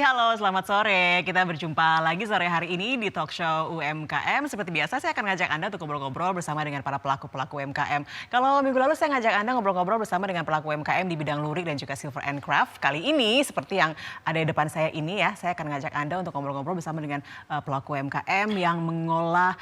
halo selamat sore. Kita berjumpa lagi sore hari ini di talk show UMKM. Seperti biasa saya akan ngajak Anda untuk ngobrol-ngobrol bersama dengan para pelaku-pelaku UMKM. Kalau minggu lalu saya ngajak Anda ngobrol-ngobrol bersama dengan pelaku UMKM di bidang lurik dan juga silver and craft. Kali ini seperti yang ada di depan saya ini ya, saya akan ngajak Anda untuk ngobrol-ngobrol bersama dengan pelaku UMKM yang mengolah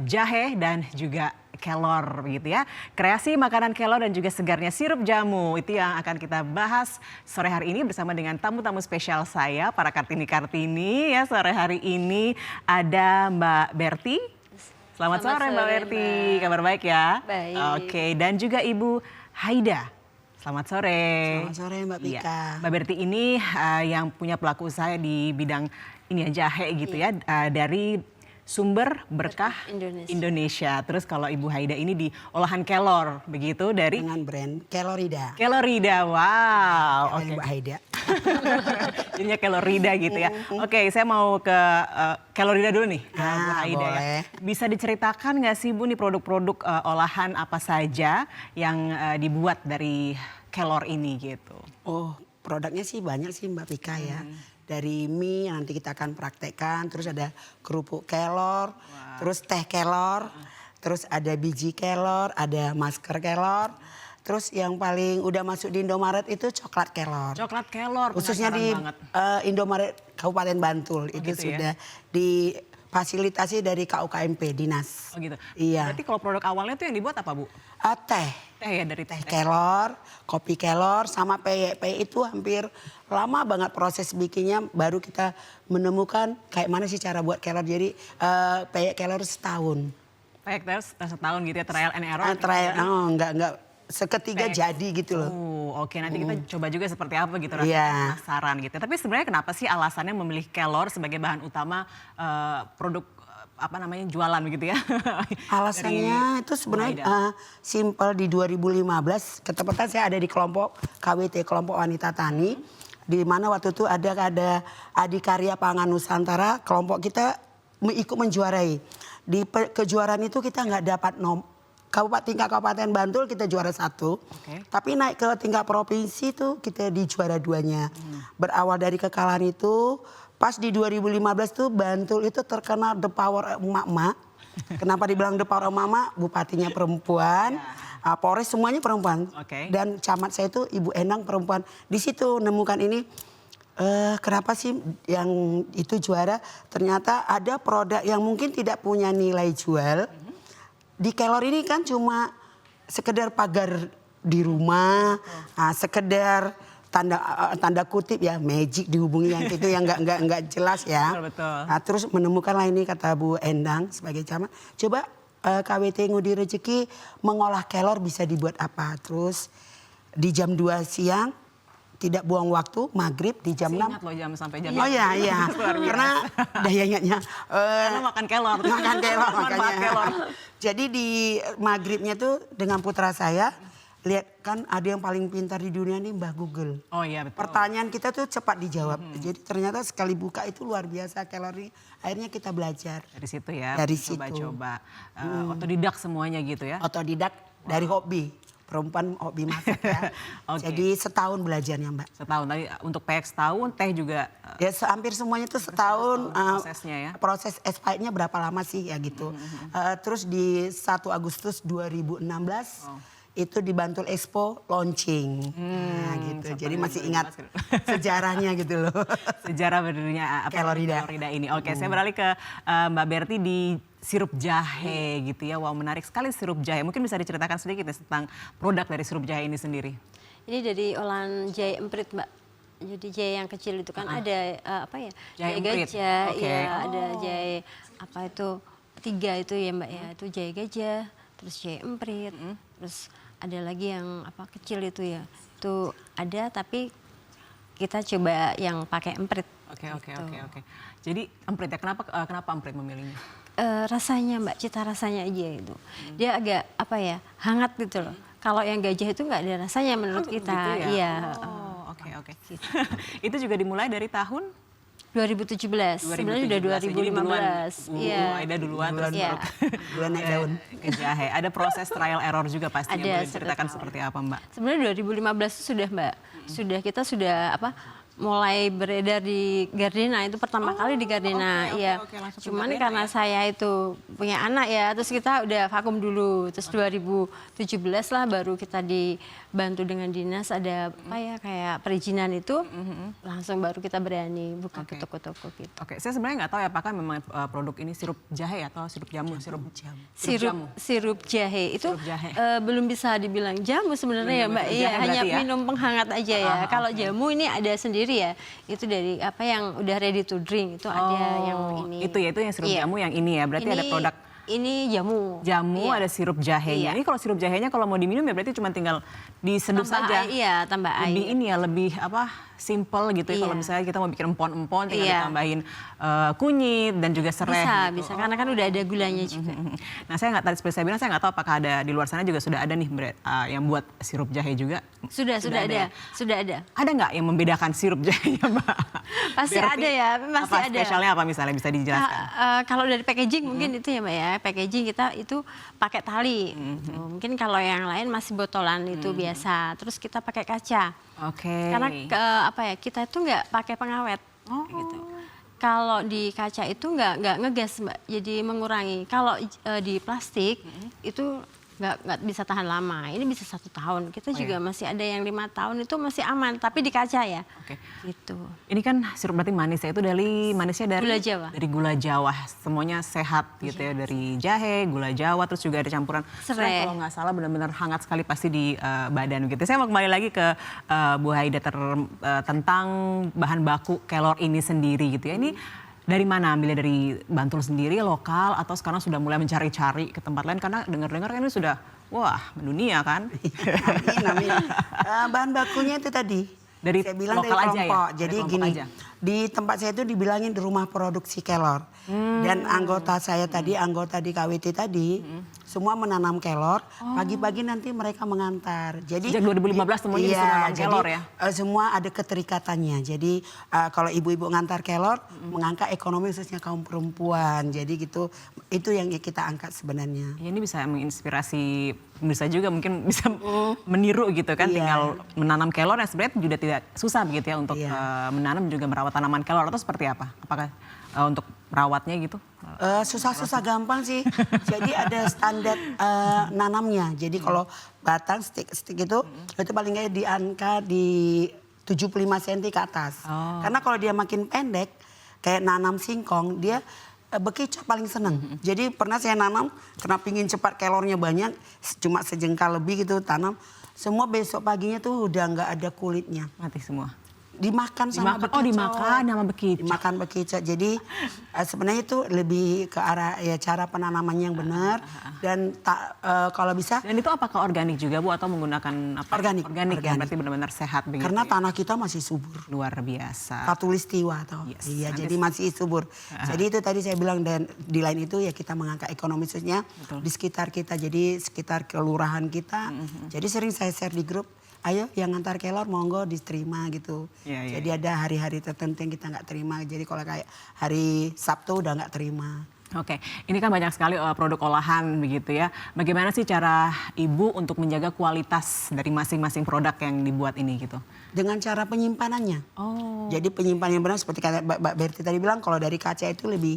jahe dan juga kelor begitu ya. Kreasi makanan kelor dan juga segarnya sirup jamu itu yang akan kita bahas sore hari ini bersama dengan tamu-tamu spesial saya, para Kartini-Kartini ya. Sore hari ini ada Mbak Berti. Selamat sore Mbak Berti, kabar baik ya? Baik. Oke, dan juga Ibu Haida. Selamat sore. Selamat sore Mbak Pika. Ya, Mbak Berti ini yang punya pelaku usaha di bidang ini ya, jahe gitu ya, dari Sumber Berkah Indonesia. Terus kalau Ibu Haida ini di olahan kelor begitu dari dengan brand Kelorida. Kelorida, wow. Oke. Mbak Haida. Jadinya Kelorida gitu ya. Oke, saya mau ke Kelorida dulu nih, Bu Haida boleh. ya. Bisa diceritakan nggak sih Bu nih produk-produk olahan apa saja yang dibuat dari kelor ini gitu? Oh, produknya sih banyak sih Mbak Pika ya. Dari mie yang nanti kita akan praktekkan, terus ada kerupuk kelor, terus teh kelor, terus ada biji kelor, ada masker kelor, terus yang paling udah masuk di Indomaret itu coklat kelor. Coklat kelor, Khususnya di Indomaret Kabupaten Bantul itu gitu sudah ya? difasilitasi dari KUKMP Dinas. Oh gitu. Iya. Berarti kalau produk awalnya itu yang dibuat apa Bu? Teh. Teh ya, dari Teh kelor, kopi kelor, sama peyek. Peyek itu hampir lama banget proses bikinnya, baru kita menemukan kayak mana sih cara buat kelor. Jadi peyek kelor setahun. Peyek kelor setahun gitu ya, trial and error. Enggak seketika jadi gitu loh. Oke, nanti kita coba juga seperti apa gitu, Iya. penasaran gitu. Tapi sebenarnya kenapa sih alasannya memilih kelor sebagai bahan utama produk apa namanya jualan begitu ya? Alasannya itu sebenarnya simpel. Di 2015 ketepatan saya ada di kelompok KWT, kelompok wanita tani, di mana waktu itu ada Adikarya Pangan Nusantara, kelompok kita ikut menjuarai. Di kejuaraan itu kita nggak dapat tingkat Kabupaten Bantul kita juara 1, tapi naik ke tingkat provinsi itu kita di juara 2-nya. Berawal dari kekalahan itu, pas di 2015 tuh Bantul itu terkenal the power emak-emak. Kenapa dibilang the power emak-emak? Bupatinya perempuan, Polres semuanya perempuan. Dan camat saya itu Ibu Endang perempuan. Di situ nemukan ini, kenapa sih yang itu juara? Ternyata ada produk yang mungkin tidak punya nilai jual. Di kelor ini kan cuma sekedar pagar di rumah, sekedar tanda kutip ya, magic dihubungi yang itu yang nggak jelas ya. Betul. Nah, terus menemukanlah ini kata Bu Endang sebagai camat, coba KWT Ngudi Rezeki mengolah kelor bisa dibuat apa. Terus di jam 2 siang tidak buang waktu, maghrib di jam 6. Ingat loh jam sampai jam. Oh iya. Karena daya ingatnya. Karena makan kelor. Makan kelor makanya. Kelor. Jadi di maghribnya tuh dengan putra saya, lihat kan ada yang paling pintar di dunia ini Mbah Google. Oh iya betul. Pertanyaan kita tuh cepat dijawab. Jadi ternyata sekali buka itu luar biasa kalori. Akhirnya kita belajar. Dari situ ya. Dari situ. Coba-coba. Otodidak semuanya gitu ya. Otodidak dari hobi. Perempuan hobi masak ya. Jadi setahun belajarnya Mbak. Setahun, tadi untuk peyek setahun, teh juga. Ya hampir semuanya itu setahun. Prosesnya ya. Proses expirednya berapa lama sih ya gitu. Terus di 1 Agustus 2016 itu di Bantul Expo launching. Nah gitu. Jadi masih ingat sejarahnya gitu loh. Sejarah berdirinya Kelorida ini. Oke, saya beralih ke Mbak Berti di sirup jahe gitu ya. Wow, menarik sekali sirup jahe. Mungkin bisa diceritakan sedikit ya tentang produk dari sirup jahe ini sendiri. Ini dari olahan jahe emprit Mbak. Jadi jahe yang kecil itu kan ada apa ya? Jahe gajah, ya ada jahe apa itu 3 itu ya Mbak ya. Itu jahe gajah, terus jahe emprit, terus ada lagi yang apa kecil itu ya. Itu ada tapi kita coba yang pakai emprit. Oke. Jadi emprit ya. Kenapa emprit memilihnya? Rasanya Mbak, cita rasanya aja itu. Dia agak apa ya, hangat gitu loh. Kalau yang gajah itu nggak ada rasanya menurut kita. Gitu ya? Iya. Oke. Itu juga dimulai dari tahun 2017. Sebenarnya udah 2015. Iya. Aida duluan terus bulan naik daun. Ke jahe. Ada proses trial error juga pastinya. Ada, boleh diceritakan seperti apa Mbak? Sebenarnya 2015 itu sudah Mbak. Kita sudah apa? mulai beredar di Gardena, itu pertama kali di Gardena, ya. langsung ke Cuman Gardena karena saya itu punya anak ya, terus kita udah vakum dulu, terus 2017 lah baru kita dibantu dengan dinas ada apa ya kayak perizinan itu, langsung baru kita berani buka ke toko-toko gitu. Oke, saya sebenarnya nggak tahu ya apakah memang produk ini sirup jahe atau sirup jamu, sirup jamu. Sirup jahe itu Sirup jahe. belum bisa dibilang jamu sebenarnya ya Mbak, sirup iya jahe hanya berarti ya? minum penghangat aja ya. Kalau jamu ini ada sendiri ya, itu dari apa yang udah ready to drink itu ada yang ini. Itu ya, itu yang sirup Iya. jamu yang ini ya. Berarti ada produk ini jamu. jamu, Iya. ada sirup jahenya. Iya. Ini kalau sirup jahenya kalau mau diminum ya berarti cuma tinggal diseduh Tambah saja. air, iya, tambah Lebih air. ini ya, lebih apa? Simple gitu ya. Kalau Iya. misalnya kita mau bikin empon-empon tinggal Iya. ditambahin kunyit dan juga serai. Bisa karena kan udah ada gulanya juga. Nah, saya nggak tadi seperti saya bilang, saya nggak tahu apakah ada di luar sana juga sudah ada nih yang buat sirup jahe juga. Sudah ada, ya? sudah ada. Ada nggak yang membedakan sirup jahenya, Mbak? Pasti Biar ada ya, pasti apa ada. spesialnya apa misalnya bisa dijelaskan? Kalau dari packaging mungkin itu ya Mbak ya, packaging kita itu pakai tali. Tuh, mungkin kalau yang lain masih botolan itu biasa. Terus kita pakai kaca. Oke. Karena apa ya, kita itu nggak pakai pengawet. Gitu. Kalau di kaca itu nggak ngegas Mbak, jadi mengurangi. Kalau di plastik itu nggak bisa tahan lama. Ini bisa 1 tahun. Kita juga masih ada yang 5 tahun itu masih aman, tapi di kaca ya. Oke. Gitu. Ini kan sirup berarti manis ya, itu manisnya dari Gula Jawa. Dari gula Jawa, semuanya sehat gitu ya, dari jahe, gula Jawa, terus juga ada campuran Serai. Kalau nggak salah benar-benar hangat sekali pasti di badan gitu. Saya mau kembali lagi ke Bu Haida tentang bahan baku kelor ini sendiri gitu ya. Ini dari mana ambilnya, dari Bantul sendiri, lokal, atau sekarang sudah mulai mencari-cari ke tempat lain karena dengar-dengar kan ini sudah wah mendunia kan? Amin. Bahan bakunya itu tadi. Dari saya bilang lokal dari aja ya? kelompok. Dari Jadi kelompok gini, aja. di tempat saya itu dibilangin di rumah produksi kelor. Dan anggota saya tadi, anggota di KWT tadi, semua menanam kelor. Pagi-pagi nanti mereka mengantar. Jadi Sejak 2015 semuanya disuruh nanam kelor ya? Semua ada keterikatannya. Jadi kalau ibu-ibu ngantar kelor, mengangkat ekonomi khususnya kaum perempuan. Jadi gitu, itu yang kita angkat sebenarnya. Ya, ini bisa menginspirasi, bisa juga mungkin bisa meniru gitu kan, Iya. tinggal menanam kelor yang sebenarnya juga tidak susah begitu ya untuk Iya. menanam juga merawat tanaman kelor, atau seperti apa? Apakah untuk merawatnya gitu? Susah-susah gampang sih. Jadi ada standar nanamnya. Jadi kalau batang stick itu paling nggak di angka di 75 cm ke atas. Karena kalau dia makin pendek, kayak nanam singkong, dia bekicot paling seneng. Jadi pernah saya nanam, karena pingin cepat kelornya banyak, cuma sejengkal lebih gitu tanam. Semua besok paginya tuh udah nggak ada kulitnya. Mati semua. Dimakan sama bekicot. Oh, dimakan sama bekicot. Dimakan bekicot. Jadi sebenarnya itu lebih ke arah ya cara penanamannya yang benar dan kalau bisa. Dan itu apakah organik juga Bu atau menggunakan apa? Organik. Organik ya, berarti benar-benar sehat begitu. Karena ya? tanah kita masih subur. Luar biasa. Katulistiwa atau Yes, iya, nanti jadi masih subur. Jadi itu tadi saya bilang, dan di lain itu ya kita mengangkat ekonomi khususnya di sekitar kita. Jadi sekitar kelurahan kita. Jadi sering saya share di grup. Ayo yang ngantar kelor monggo diterima gitu. Iya, Jadi ada hari-hari tertentu yang kita nggak terima. Jadi kalau kayak hari Sabtu udah nggak terima. Oke, ini kan banyak sekali produk olahan begitu ya. Bagaimana sih cara Ibu untuk menjaga kualitas dari masing-masing produk yang dibuat ini gitu? Dengan cara penyimpanannya. Jadi penyimpanan yang benar seperti kata Mbak Berti tadi bilang, kalau dari kaca itu lebih.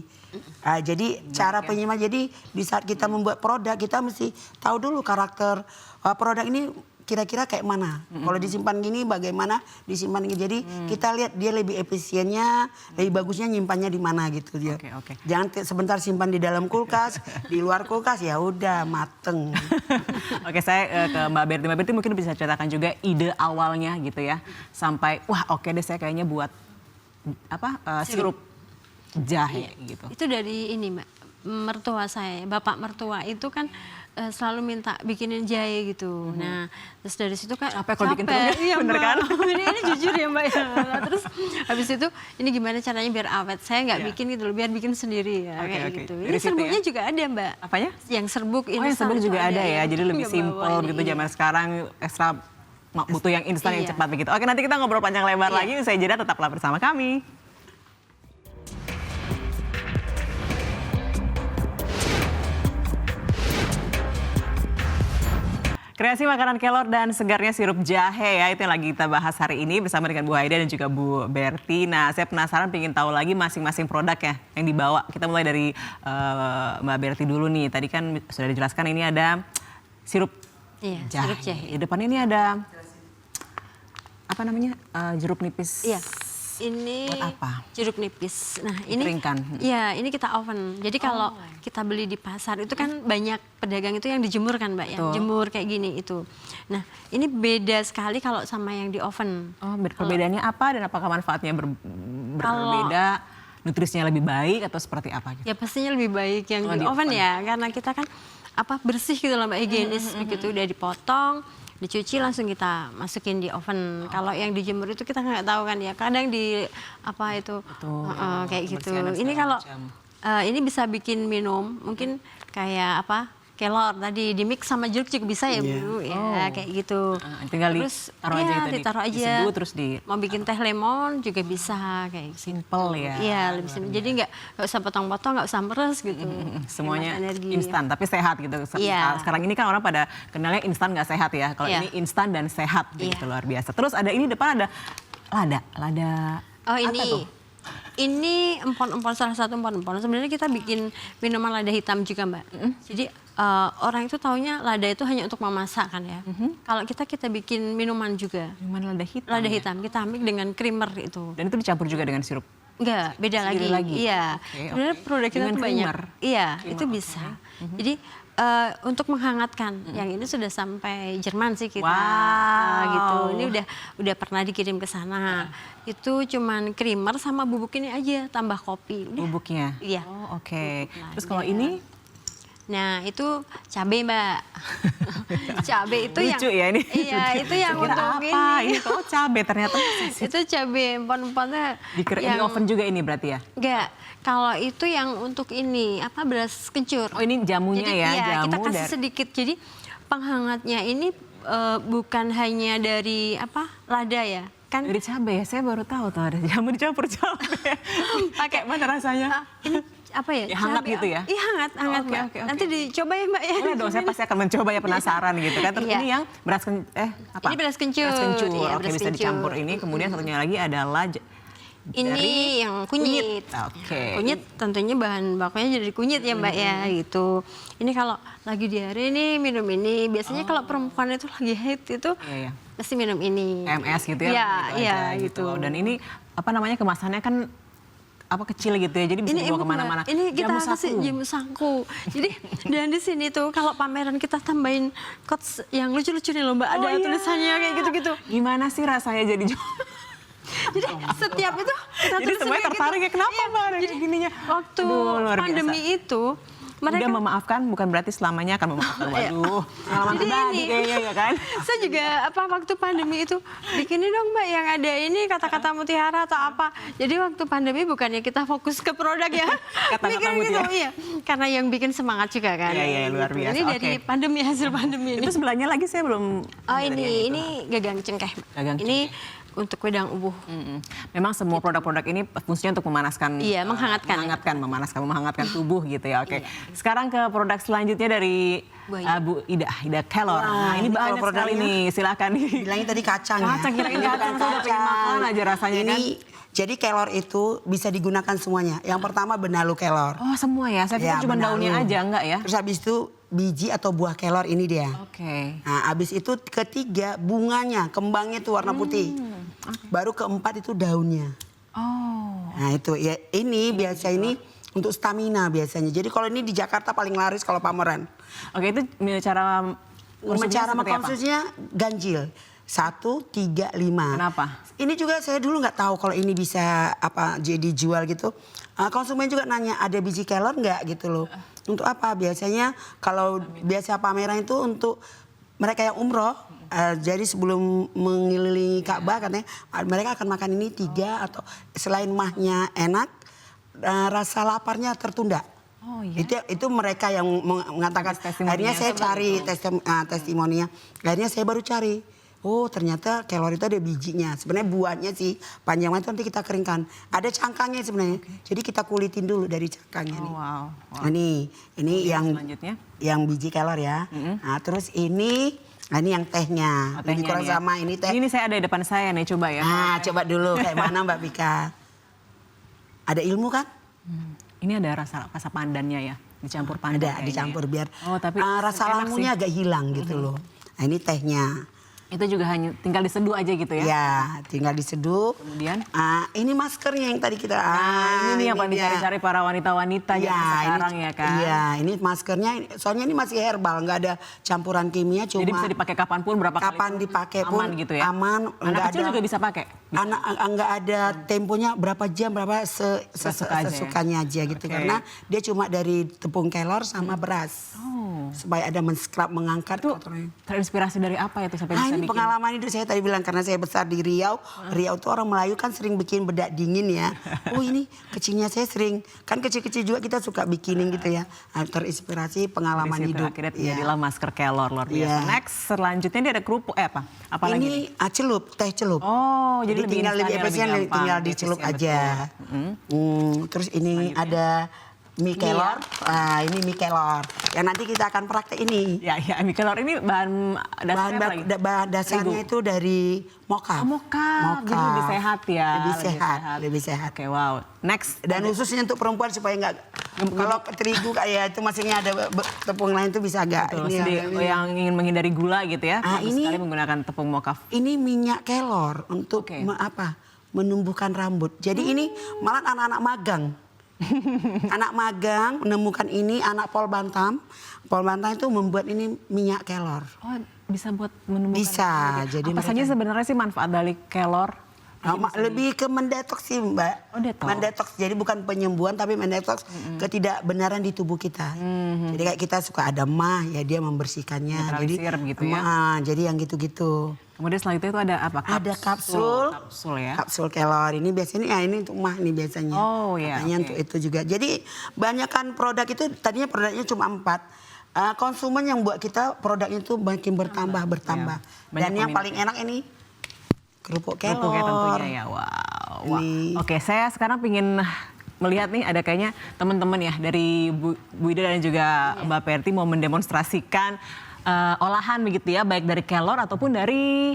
Jadi cara penyimpan, jadi di saat kita membuat produk kita mesti tahu dulu karakter produk ini kira-kira kayak mana. Kalau disimpan gini bagaimana disimpan gini. Jadi kita lihat dia lebih efisiennya, lebih bagusnya nyimpannya di mana gitu dia. Oke. Jangan sebentar simpan di dalam kulkas, di luar kulkas ya udah mateng. Oke, saya ke Mbak Berti. Mbak Berti mungkin bisa ceritakan juga ide awalnya gitu ya. Sampai wah oke deh saya kayaknya buat apa sirup jahe gitu. Itu dari ini Mbak, mertua saya, bapak mertua itu kan selalu minta bikinin jahe gitu. Nah, terus dari situ kan Capek kalau bikin terus, iya, bener Mbak. kan? ini jujur ya Mbak ya. Nah, terus habis itu ini gimana caranya biar awet? Saya nggak Iya. bikin gitu loh, biar bikin sendiri ya Oke, kayak oke. gitu. Dari Ini situ serbuknya ya? juga ada Mbak. Apanya? Yang serbuk ini. Oh, yang serbuk juga ada ya. Jadi lebih Nggak simpel bawa ini, gitu iya. zaman sekarang, ekstra butuh yang instan yang Iya. cepat begitu. Oke, nanti kita ngobrol panjang lebar Iya. lagi. Usai jeda tetaplah bersama kami. Kreasi makanan kelor dan segarnya sirup jahe ya, itu yang lagi kita bahas hari ini bersama dengan Bu Haida dan juga Bu Berti. Nah, saya penasaran pengen tahu lagi masing-masing produk ya yang dibawa. Kita mulai dari Mbak Berti dulu nih. Tadi kan sudah dijelaskan ini ada sirup Iya, jahe. sirup jahe. Di depan ini ada apa namanya? Jeruk nipis. Iya. Ini Buat apa? jeruk nipis. Nah, ini Dikeringkan. iya, ini kita oven. Jadi kalau kita beli di pasar itu kan banyak pedagang itu yang dijemur kan, Mbak, yang Betul. jemur kayak gini itu. Nah, ini beda sekali kalau sama yang di oven. Oh, perbedaannya apa dan apakah manfaatnya berbeda? Nutrisinya lebih baik atau seperti apa? Ya pastinya lebih baik yang di di oven oven. ya, karena kita kan bersih gitu loh, Mbak, higienis begitu, udah dipotong, dicuci langsung kita masukin di oven. Kalau yang dijemur itu kita nggak tahu kan ya, kadang di apa itu kayak gitu. kebersihan dan Ini segala kalau macam. ini bisa bikin minum, mungkin kayak kelor tadi di mix sama jeruk juga bisa ya, Bu, ya kayak gitu. Tinggal Terus ditaruh aja gitu, ditaruh aja. diseduh terus Mau bikin teh lemon juga bisa kayak gitu. simple ya. Iya, lebih simpel. Jadi nggak usah potong-potong, nggak usah meres gitu. Semuanya Hemat energi. instan tapi sehat gitu. Iya. Sekarang ini kan orang pada kenalnya instan nggak sehat ya. Kalau Iya. ini instan dan sehat gitu, Iya. luar biasa. Terus ada ini depan ada lada. Oh, apa ini. tuh? Ini empon-empon, salah satu empon-empon. Sebenarnya kita bikin minuman lada hitam juga, Mbak. Jadi orang itu taunya lada itu hanya untuk memasak kan ya. Kalau kita bikin minuman juga. Minuman lada hitam. Lada ya? hitam kita mix dengan creamer itu. Dan itu dicampur juga dengan sirup. Enggak, beda Sendiri lagi. lagi? Iya. Oke, Sebenarnya oke. produk kita Dengan tuh banyak. creamer? Iya, Creamer, itu oke. bisa. Jadi untuk menghangatkan, yang ini sudah sampai Jerman sih kita. Wow. Gitu. Ini udah pernah dikirim ke sana. Itu cuman creamer sama bubuk ini aja, tambah kopi. Udah. Bubuknya. Iya. Oh, oke. Bubuk Terus kalau lada. ini Nah, itu cabai, Mbak. Cabai itu lucu ya ini. Iya, itu yang Kira untuk apa? Ini kok cabai ternyata. Itu cabai empon-emponnya Di oven juga ini berarti ya? Enggak, kalau itu yang untuk ini beras kencur. Oh, ini jamunya Jadi ya, iya, kita jamu kasih dari- sedikit. Jadi penghangatnya ini bukan hanya dari lada ya, kan? Dari cabai ya, saya baru tahu tuh ada jamu dicampur cabai. Pakai mana rasanya? Ini apa ya? Ya, hangat cabai gitu ya? Iya hangat, hangat oke, Mbak. oke. Nanti dicoba ya, Mbak ya. Boleh dong, saya pasti akan mencoba ya, penasaran gitu kan. Terus Iya. ini yang beras apa? Ini beras kencur. Beras kencur, Iya, oke beras bisa kencur. dicampur ini. Kemudian satunya lagi adalah Ini yang kunyit. Oke. Kunyit tentunya bahan bakunya jadi kunyit ya, Mbak ya, gitu. Ini kalau lagi diare nih minum ini. Biasanya kalau perempuan itu lagi haid itu Iya, iya. mesti minum ini. MS gitu ya. Iya, gitu iya aja gitu. Dan ini apa namanya, kemasannya kan kecil gitu ya. Jadi bisa dibawa empuk, kemana-mana. Mbak. Ini kita Jamu kasih saku. jamu saku. Jadi dan di sini tuh kalau pameran kita tambahin quotes yang lucu-lucu nih loh, Mbak. Ada Oh, iya. tulisannya kayak gitu-gitu. Gimana sih rasanya jadi Jadi setiap itu kita Jadi tulisin semuanya kayak tertarik ya, kenapa Iya, Mbak ada jadi gininya? Waktu Aduh, luar biasa. pandemi itu mereka Udah memaafkan bukan berarti selamanya akan memaafkan. Waduh, pengalaman Jadi pribadi ini. kayaknya ya kan? Saya juga waktu pandemi itu bikinin dong, Mbak, yang ada ini kata-kata mutiara atau apa. Jadi waktu pandemi bukannya kita fokus ke produk ya. Kata-kata Bikin mutiara. iya. Karena yang bikin semangat juga kan. Iya, iya, luar Gitu. biasa. Ini dari Oke. pandemi, hasil pandemi ini. Itu sebelahnya lagi saya belum. Oh ini gagang cengkeh. Gagang Ini untuk wedang ubuh. Memang semua produk-produk ini fungsinya untuk memanaskan, Iya, menghangatkan. menghangatkan tubuh gitu ya. Oke. Sekarang ke produk selanjutnya dari Bu Ida. Bu Ida Kelor. Nah, ini ini banyak kalau sekali produknya- nih, silakan. Bilangnya tadi kacang ya. Kacang, kirain Ini kacang, bukan saya udah pengen makan aja rasanya ini, kan. Jadi kelor itu bisa digunakan semuanya. Yang pertama benalu kelor. Oh, semua ya. Saya pikir Ya, cuma benalu. daunnya aja, enggak ya? Terus habis itu biji atau buah kelor ini dia. Oke. Nah, habis itu ketiga bunganya, kembangnya itu warna putih. Baru keempat itu daunnya. Oh. Nah, itu ya ini biasa ini untuk stamina biasanya. Jadi kalau ini di Jakarta paling laris kalau pameran. Oke, itu cara konsumsinya Cara seperti apa? mengkonsumsinya ganjil. 1, 3, 5. Kenapa? Ini juga saya dulu nggak tahu kalau ini bisa jadi jual gitu. Konsumen juga nanya ada biji kelor nggak gitu loh. Untuk apa? Biasanya kalau biasa pameran itu untuk mereka yang umroh. Jadi sebelum mengelilingi Ka'bah katanya mereka akan makan ini 3 atau selain mahnya enak, rasa laparnya tertunda. Oh, iya. Itu mereka yang mengatakan. Testimoninya. Akhirnya saya cari testimoninya. Akhirnya saya baru cari. Oh ternyata kelor itu ada bijinya. Sebenarnya buahnya sih panjangnya itu nanti kita keringkan. Ada cangkangnya sebenarnya. Jadi kita kulitin dulu dari cangkangnya nih. Oh, wow. Nah, ini yang Selanjutnya. yang biji kelor ya. Nah terus ini Nah, ini yang tehnya. Oh, tehnya Lebih kurang nih ya. sama ini teh. Ini saya ada di depan saya nih, coba ya. Nah, coba dulu kayak mana Mbak Pika. Ada ilmu kan? Ini ada rasa pandannya ya, dicampur pandan. Ada, kayaknya dicampur ya. biar Oh, tapi rasa enak lamunya sih. agak hilang gitu loh. Nah, ini tehnya. Itu juga hanya tinggal diseduh aja gitu ya. Ya, tinggal diseduh. Kemudian Ini maskernya yang tadi kita. ini nih yang paling dia. dicari-cari para wanita-wanita Ya, sekarang ini, ya kan. Iya, ini maskernya. Soalnya ini masih herbal, nggak ada campuran kimia. Cuma Jadi bisa dipakai kapanpun, berapa kapan kali dipakai aman pun gitu ya. aman. Anak nggak kecil ada, juga bisa pakai. Anak nggak ada temponya berapa jam, berapa Sesuka aja ya. sesukanya aja gitu. Oke. Karena dia cuma dari tepung kelor sama beras. Oh. Supaya ada men-scrub, mengangkat Itu kotorannya. terinspirasi dari apa itu sampai bisa Ini bikin? pengalaman itu saya tadi bilang karena saya besar di Riau. Riau tuh orang Melayu kan sering bikin bedak dingin ya. Oh ini kecilnya saya sering, kan kecil-kecil juga kita suka bikinin gitu ya. Nah, terinspirasi pengalaman Dari situ hidup. akhirnya Iya. jadilah masker kelor luar biasa. Iya. Next selanjutnya dia ada kerupuk apa? Apa lagi? nih? Ini celup, teh celup. Oh, jadi Tinggal lebih instan ya, efisien, gampang, tinggal lebih dicelup efisien, aja. betul. Terus ini ada mie Ini kelor. Ini mie kelor. Yang nanti kita akan praktek ini. Ya, mie kelor ini bahan dasarnya apa lagi? Bahan dasarnya itu dari mocha. Oh, mocha. Jadi lebih sehat ya. Lebih sehat, lebih sehat. Oke, wow. Next. Dan khususnya untuk perempuan supaya nggak kalau terigu kayak itu maksudnya ada tepung lain itu bisa agak Betul, ini jadi yang ingin menghindari gula gitu ya. Bagus ini- sekali menggunakan tepung mocha. ini minyak kelor untuk Oke. menumbuhkan rambut. Jadi ini malah anak-anak magang. Anak magang menemukan ini, anak Pol Bantam. Pol Bantam itu membuat ini minyak kelor. Oh, bisa buat menumbuhkan. Bisa, rambut. jadi apa saja mereka- sebenarnya sih manfaat dari kelor? Lebih ke mendetoks sih Mbak. Oh, detox. Mendetoks, jadi bukan penyembuhan tapi mendetoks ketidakbenaran di tubuh kita. Jadi kayak kita suka ada mah ya dia membersihkannya. Netralisir gitu ya. Jadi yang gitu-gitu. Kemudian selanjutnya itu ada apa? Ada kapsul. Kapsul ya. Kapsul kelor ini biasanya ini untuk mah nih biasanya. Oh, iya, Katanya oke. untuk itu juga. Jadi banyakkan produk itu tadinya produknya cuma 4. Konsumen yang buat kita produknya itu makin bertambah. Banyak Dan yang peminat paling enak ini kerupuk kelor. Kerupuknya tentunya ya. Wow. Wah. Ini. Oke, saya sekarang pingin melihat nih ada kayaknya teman-teman ya dari Bu Ida dan juga Mbak Perti mau mendemonstrasikan olahan begitu ya, baik dari kelor ataupun dari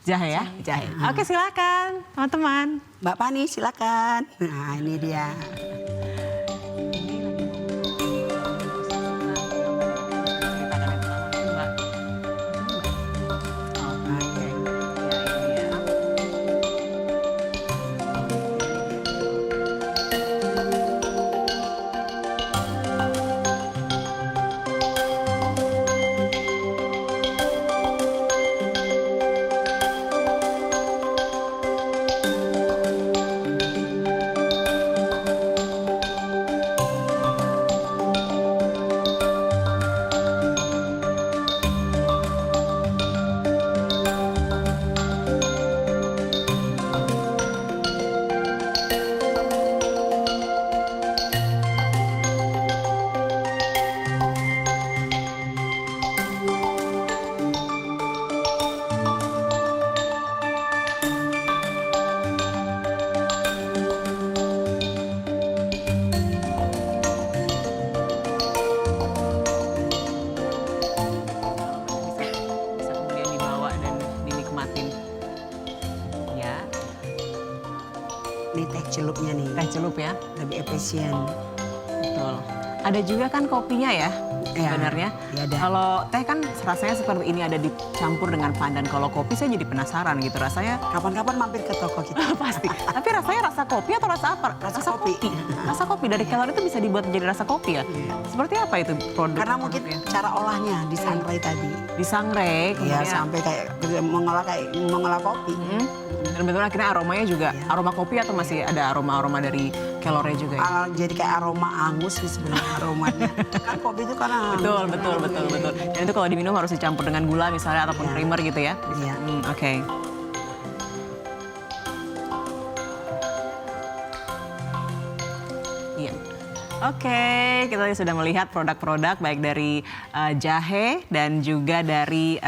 jahe ya. Jahe. Oke, silakan teman-teman. Mbak Pani silakan. Nah ini dia. Bisa kemudian dibawa dan dinikmatin. Ya, Ini teh celupnya nih. teh celup ya. Lebih efisien. Betul. Ada juga kan kopinya ya Iya, sebenarnya. iya ada. Kalau teh kan rasanya seperti ini ada dicampur dengan pandan. Kalau kopi saya jadi penasaran gitu rasanya. Kapan-kapan mampir ke toko kita. Pasti. Tapi rasanya rasa kopi atau rasa apa? Rasa kopi. Rasa kopi dari kelor itu bisa dibuat menjadi rasa kopi ya. Seperti apa itu produk? Karena mungkin produknya? cara olahnya disangrai tadi. Disangrai Ya kemudian. sampai kayak mengolah kopi. Dan betul akhirnya aromanya juga aroma kopi atau masih ada aroma-aroma dari kelornya juga ya? Jadi kayak aroma angus sih sebenarnya aromanya. Kan kopi itu karena Betul. Dan itu kalau diminum harus dicampur dengan gula misalnya ataupun Iya. creamer gitu ya. Iya. Oke. Iya. Oke, kita sudah melihat produk-produk baik dari jahe dan juga dari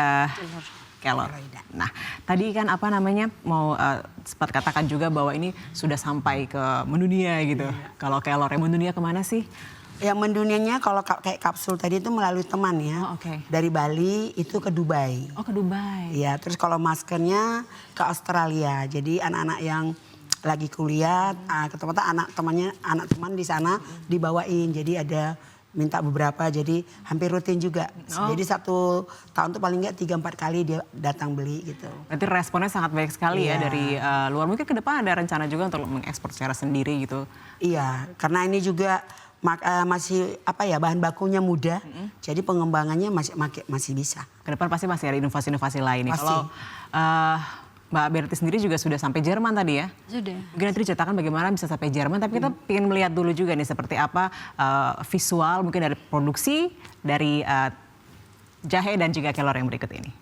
kelor. Nah, tadi kan apa namanya mau sempat katakan juga bahwa ini sudah sampai ke mendunia gitu. Kalau kelor ya mendunia kemana sih? Yang mendunianya kalau kayak kapsul tadi itu melalui teman ya. Oh, oke. Dari Bali itu ke Dubai. Oh, ke Dubai. Ya, terus kalau maskernya ke Australia. Jadi anak-anak yang lagi kuliah, ketemu anak teman di sana dibawain. Jadi ada minta beberapa, jadi hampir rutin juga. Jadi 1 tahun tuh paling nggak 3-4 kali dia datang beli gitu. Berarti responnya sangat baik sekali ya Iya. dari luar. Mungkin ke depan ada rencana juga untuk mengekspor secara sendiri gitu. Iya, karena ini juga masih bahan bakunya mudah, jadi pengembangannya masih bisa. Ke depan pasti masih ada inovasi-inovasi lain nih. Pasti. Kalau Mbak Berti sendiri juga sudah sampai Jerman tadi ya? Sudah. Mungkin nanti diceritakan bagaimana bisa sampai Jerman, tapi kita ingin melihat dulu juga nih seperti apa visual mungkin dari produksi dari jahe dan juga kelor yang berikut ini.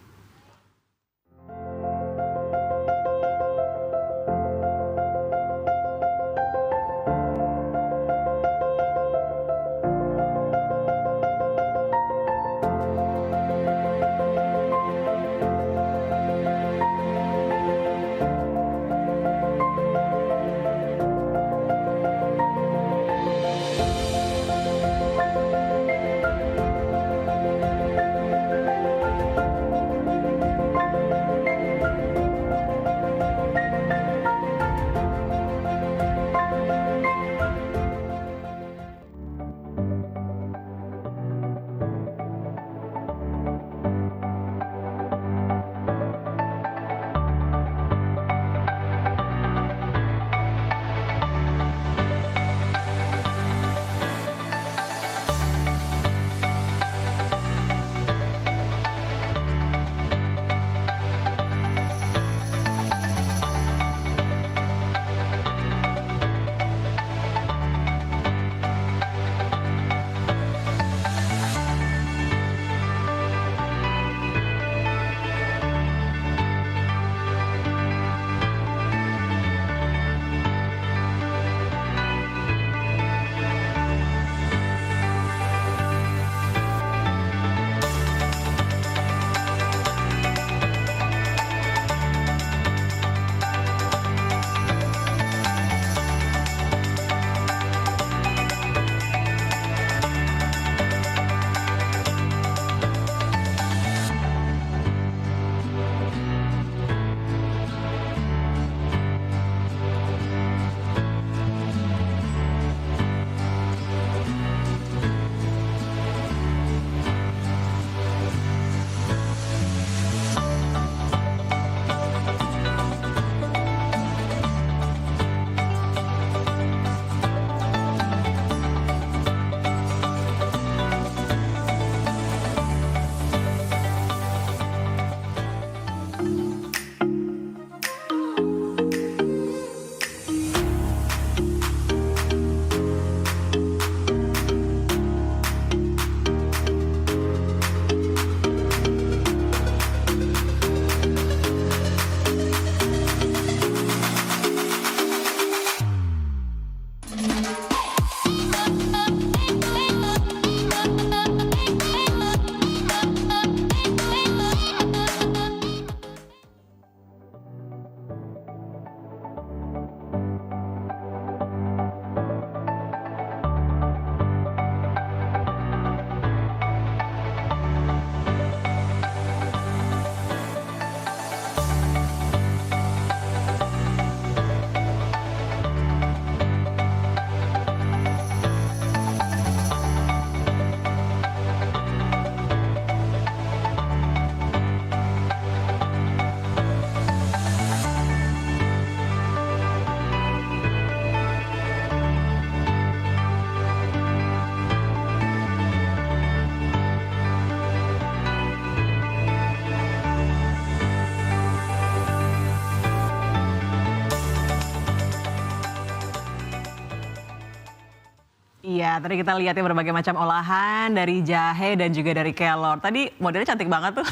Iya, tadi kita lihat ya berbagai macam olahan dari jahe dan juga dari kelor. Tadi modelnya cantik banget tuh.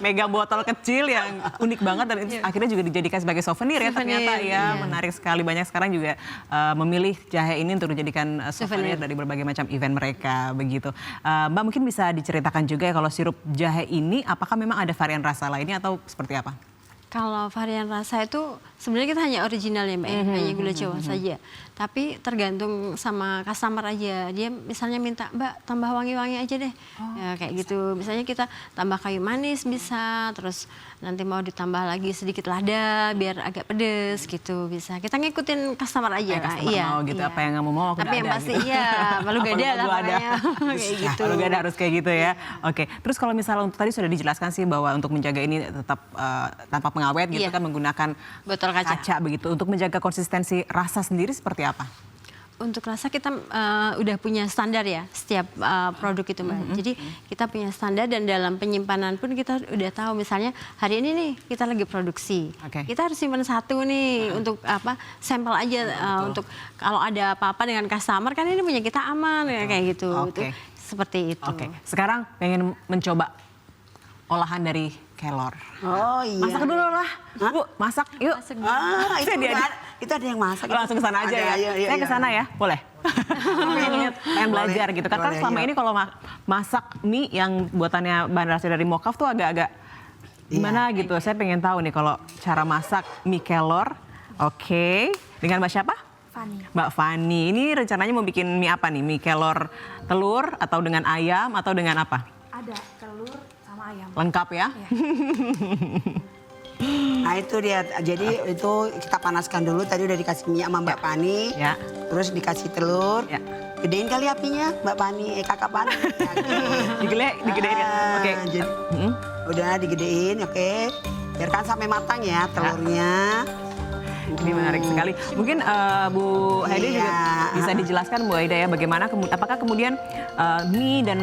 Mega botol kecil yang unik banget dan akhirnya juga dijadikan sebagai souvenir ya ternyata ya. Menarik sekali, banyak sekarang juga memilih jahe ini untuk dijadikan souvenir dari berbagai macam event mereka begitu. Mbak mungkin bisa diceritakan juga ya kalau sirup jahe ini apakah memang ada varian rasa lainnya atau seperti apa? Kalau varian rasa itu sebenarnya kita hanya original ya Mbak ya, hanya gula Jawa saja. Tapi tergantung sama customer aja. Dia misalnya minta Mbak tambah wangi-wangi aja deh. Ya, kayak gitu. Misalnya kita tambah kayu manis bisa, terus nanti mau ditambah lagi sedikit lada biar agak pedes gitu bisa. Kita ngikutin customer aja. Customer mau gitu, apa yang kamu mau aku Tapi yang ada pasti gitu. iya, palu gada lah Palu gada. pokoknya. Kayak gitu. Palu gada harus kayak gitu ya. Oke, terus kalau misalnya tadi sudah dijelaskan sih bahwa untuk menjaga ini tetap tanpa pengawet gitu kan menggunakan botol kaca begitu. Untuk menjaga konsistensi rasa sendiri seperti apa? Untuk rasa kita udah punya standar ya setiap produk itu Mbak. Jadi kita punya standar dan dalam penyimpanan pun kita udah tahu misalnya hari ini nih kita lagi produksi. Kita harus simpan satu nih untuk apa sampel aja untuk kalau ada apa-apa dengan customer kan ini punya kita aman kayak gitu. Itu seperti itu. Sekarang pengen mencoba olahan dari kelor. Oh iya. Masak dulu lah. Bu, masak yuk. Itu ada yang masak. Langsung ke sana aja ya. Saya ke sana ya, boleh? Pengen belajar gitu kan. Karena selama ini kalau masak mie yang buatannya bahan dasar dari mokaf tuh agak-agak gimana gitu. Saya pengen tahu nih kalau cara masak mie kelor. Oke, dengan Mbak siapa? Fani. Mbak Fani. Ini rencananya mau bikin mie apa nih? Mie kelor telur atau dengan ayam atau dengan apa? Ada telur sama ayam. Lengkap ya? Nah itu dia, jadi itu kita panaskan dulu, tadi udah dikasih minyak sama Mbak Pani, terus dikasih telur, gedein kali apinya Mbak Pani, kakak Pani. Digedein ya? Oke. Udah digedein, oke. Biarkan sampai matang ya telurnya. Ini menarik sekali. Mungkin Bu Heidi juga bisa dijelaskan Bu Aida ya, bagaimana, apakah kemudian mie dan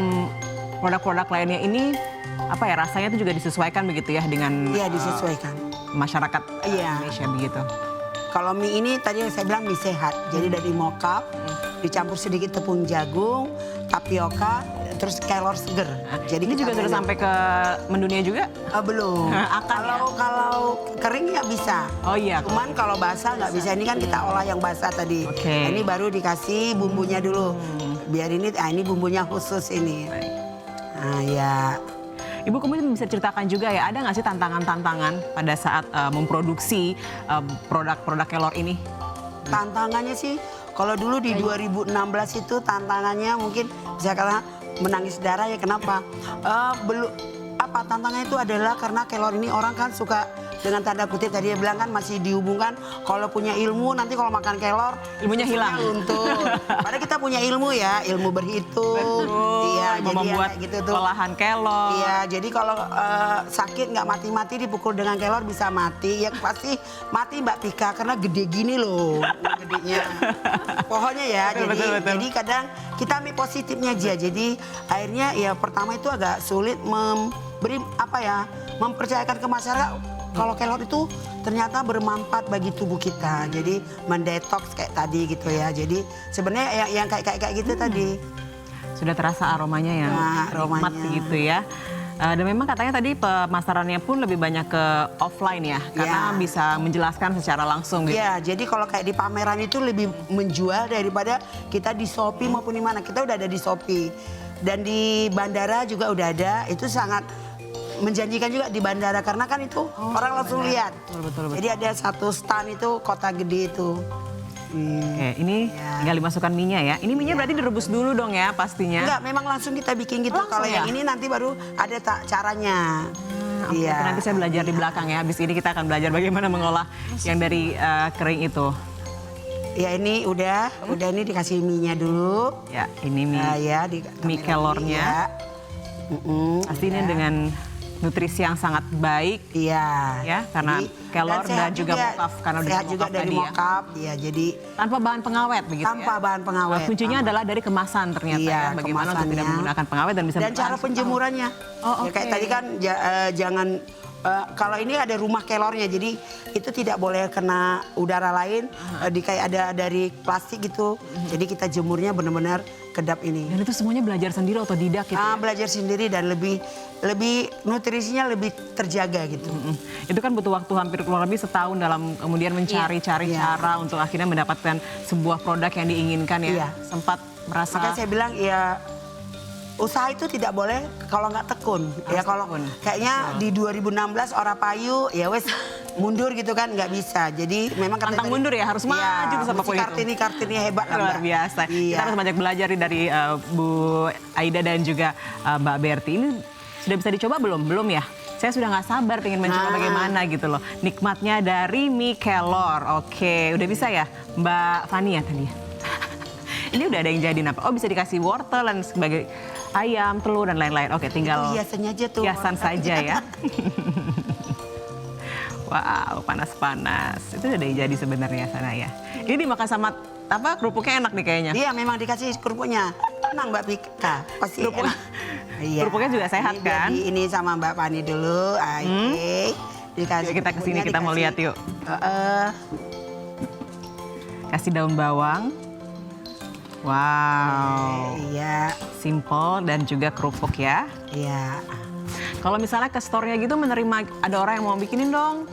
produk-produk lainnya ini apa ya rasanya itu juga disesuaikan begitu ya dengan disesuaikan masyarakat Indonesia begitu. Kalau mie ini tadi saya bilang mie sehat, jadi dari mokaf dicampur sedikit tepung jagung, tapioka, terus kelor seger. Jadi ini juga sudah sampai ke menunya juga? Belum. Kalau kering ya bisa. Oh iya. Cuman kalau basah nggak bisa. Ini kan kita olah yang basah tadi. Nah, ini baru dikasih bumbunya dulu. Biar ini bumbunya khusus ini. Nah ya. Ibu kemudian bisa ceritakan juga ya, ada nggak sih tantangan-tantangan pada saat memproduksi produk-produk kelor ini? Tantangannya sih, kalau dulu di 2016 itu tantangannya mungkin bisa kata menangis darah ya. Kenapa? Tantangannya itu adalah karena kelor ini orang kan suka dengan tanda kutip tadi dia bilang kan masih dihubungkan kalau punya ilmu nanti kalau makan kelor ilmunya hilang. Luntur. Padahal kita punya ilmu ya, ilmu berhitung. Iya, jadi membuat gitu tuh. Olahan kelor. Iya, jadi kalau sakit nggak mati-mati dipukul dengan kelor bisa mati. Ya pasti mati Mbak Pika karena gede gini loh gedenya. Pohonnya ya. Betul. Jadi kadang kita ambil positifnya aja. Jadi akhirnya ya pertama itu agak sulit mempercayakan ke masyarakat kalau kelor itu ternyata bermanfaat bagi tubuh kita. Jadi mendetoks kayak tadi gitu ya. Jadi sebenarnya yang kayak gitu tadi. Sudah terasa aromanya yang nikmat gitu ya. Dan memang katanya tadi pemasarannya pun lebih banyak ke offline ya. Karena bisa menjelaskan secara langsung gitu. Iya, jadi kalau kayak di pameran itu lebih menjual daripada kita di Shopee maupun di mana. Kita udah ada di Shopee. Dan di bandara juga udah ada. Itu sangat menjanjikan juga di bandara karena kan itu orang langsung lihat. Betul. Jadi ada satu stand itu kota gede itu. Oke, ini tinggal dimasukkan minyak ya. Ini minyak berarti direbus dulu dong ya pastinya. Enggak, memang langsung kita bikin gitu. Kalau yang ini nanti baru ada caranya. Nanti saya belajar di belakang ya. Habis ini kita akan belajar bagaimana mengolah yang dari kering itu. Ya ini udah ini dikasih mie-nya dulu. Ya, ini mie. Mie kelornya. Pasti ini dengan nutrisi yang sangat baik, ya karena kelor dan juga mokaf karena udah juga dari mokaf, ya jadi tanpa bahan pengawet begitu. Tanpa bahan pengawet. Kuncinya adalah dari kemasan ternyata ya, bagaimana untuk tidak menggunakan pengawet dan bisa. Dan cara penjemurannya, ya, kayak tadi kan jangan kalau ini ada rumah kelornya, jadi itu tidak boleh kena udara lain, kayak ada dari plastik gitu. Jadi kita jemurnya benar-benar kedap ini. Dan itu semuanya belajar sendiri otodidak gitu ya? Belajar sendiri dan lebih nutrisinya lebih terjaga gitu. Itu kan butuh waktu hampir kurang lebih setahun dalam kemudian mencari-cari cara untuk akhirnya mendapatkan sebuah produk yang diinginkan ya. Sempat merasa. Makanya saya bilang ya usaha itu tidak boleh kalau nggak tekun. Ya kalau kayaknya di 2016 orang payu ya wes mundur gitu kan nggak bisa. Jadi memang Pantang mundur ya, harus maju terus apapun itu. Kartini hebat lah, Luar Mbak. biasa. Iya. Kita harus banyak belajar nih dari Bu Aida dan juga Mbak Berti. Ini sudah bisa dicoba belum? Belum ya? Saya sudah nggak sabar pengen mencoba bagaimana gitu loh. Nikmatnya dari mie kelor. Oke, udah bisa ya Mbak Fani ya tadi ya? Ini udah ada yang jadi apa? Oh, bisa dikasih wortel dan sebagai ayam, telur dan lain-lain. Oke, tinggal Itu hiasannya aja tuh. hiasan saja ya. Wow, panas-panas. Itu udah ada yang jadi sebenarnya sana ya. Ini dimakan sama apa? Kerupuknya enak nih kayaknya. Iya, memang dikasih kerupuknya. Tenang Mbak Pika, pasti Kerupuk- enak. Iya. kerupuknya juga sehat, Ini kan? jadi ini sama Mbak Fani dulu. Oke. Dikasih Yuk, kita kesini, kerupuknya, kita mau dikasih- lihat yuk. Heeh. Kasih daun bawang. Wow, Iya, simple dan juga kerupuk ya. iya. Kalau misalnya ke store-nya gitu menerima ada orang yang mau bikinin dong.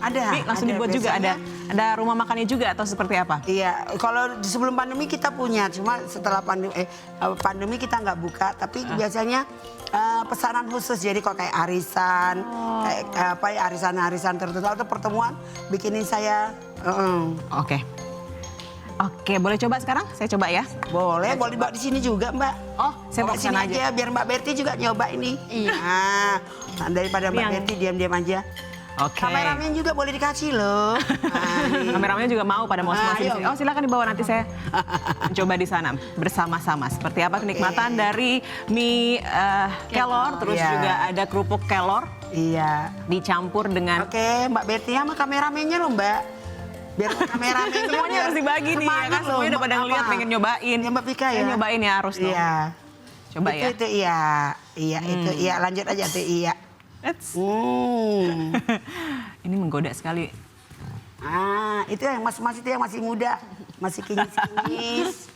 Ada. Nih, langsung ada. dibuat juga Biasanya- ada rumah makannya juga atau seperti apa? Iya, kalau sebelum pandemi kita punya, cuma setelah pandemi kita nggak buka. Tapi biasanya pesanan khusus, jadi kok kayak arisan, kayak apa ya arisan-arisan tertentu atau pertemuan bikinin saya. Oke. Oke, boleh coba sekarang? Saya coba ya. Boleh bawa di sini juga Mbak. Oh, saya Bawa bawa di sini kesana aja biar Mbak Berti juga nyoba ini. Iya. Nah, daripada Mbak Yang- Berti diam-diam aja. Oke. Kameramen juga boleh dikasih loh. Nah, ini. Kameramennya juga mau pada mau semua Ayo. sini. Oh, silakan dibawa nanti saya coba di sana bersama-sama. Seperti apa kenikmatan dari mie kelor, terus Iya. juga ada kerupuk kelor Iya. dicampur dengan Oke, Mbak Berti sama kameramennya loh Mbak. Biar kameramennya semuanya harus dibagi nih ya kan, semuanya udah pada ngeliat pengen nyobain. Ya Mbak Pika Saya ya. nyobain ya harus dong. Iya. Coba ya. Itu iya. Iya itu iya lanjut aja tuh iya. Eits. Ini menggoda sekali. Itu yang mas itu yang masih muda, masih kinyis-kinyis.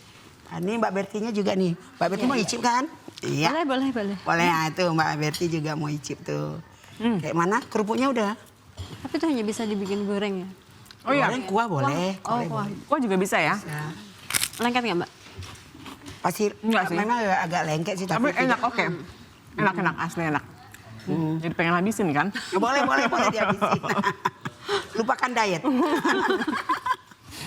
Ini Mbak Bertinya juga nih. Mbak Berti mau icip kan? Iya. Boleh. Boleh nah, itu Mbak Berti juga mau icip tuh. Kayak mana? Kerupuknya udah? Tapi itu hanya bisa dibikin goreng ya. Oh iya. Goreng kuah boleh. Oh, Boleh, kuah. boleh. Kok juga bisa ya? Nah, Lengket nggak Mbak? pasti Enggak sih. memang agak lengket sih Tapi tidak- enak, oke. Enak, asli enak. Jadi pengen habisin kan? Boleh dihabisin. Lupakan diet.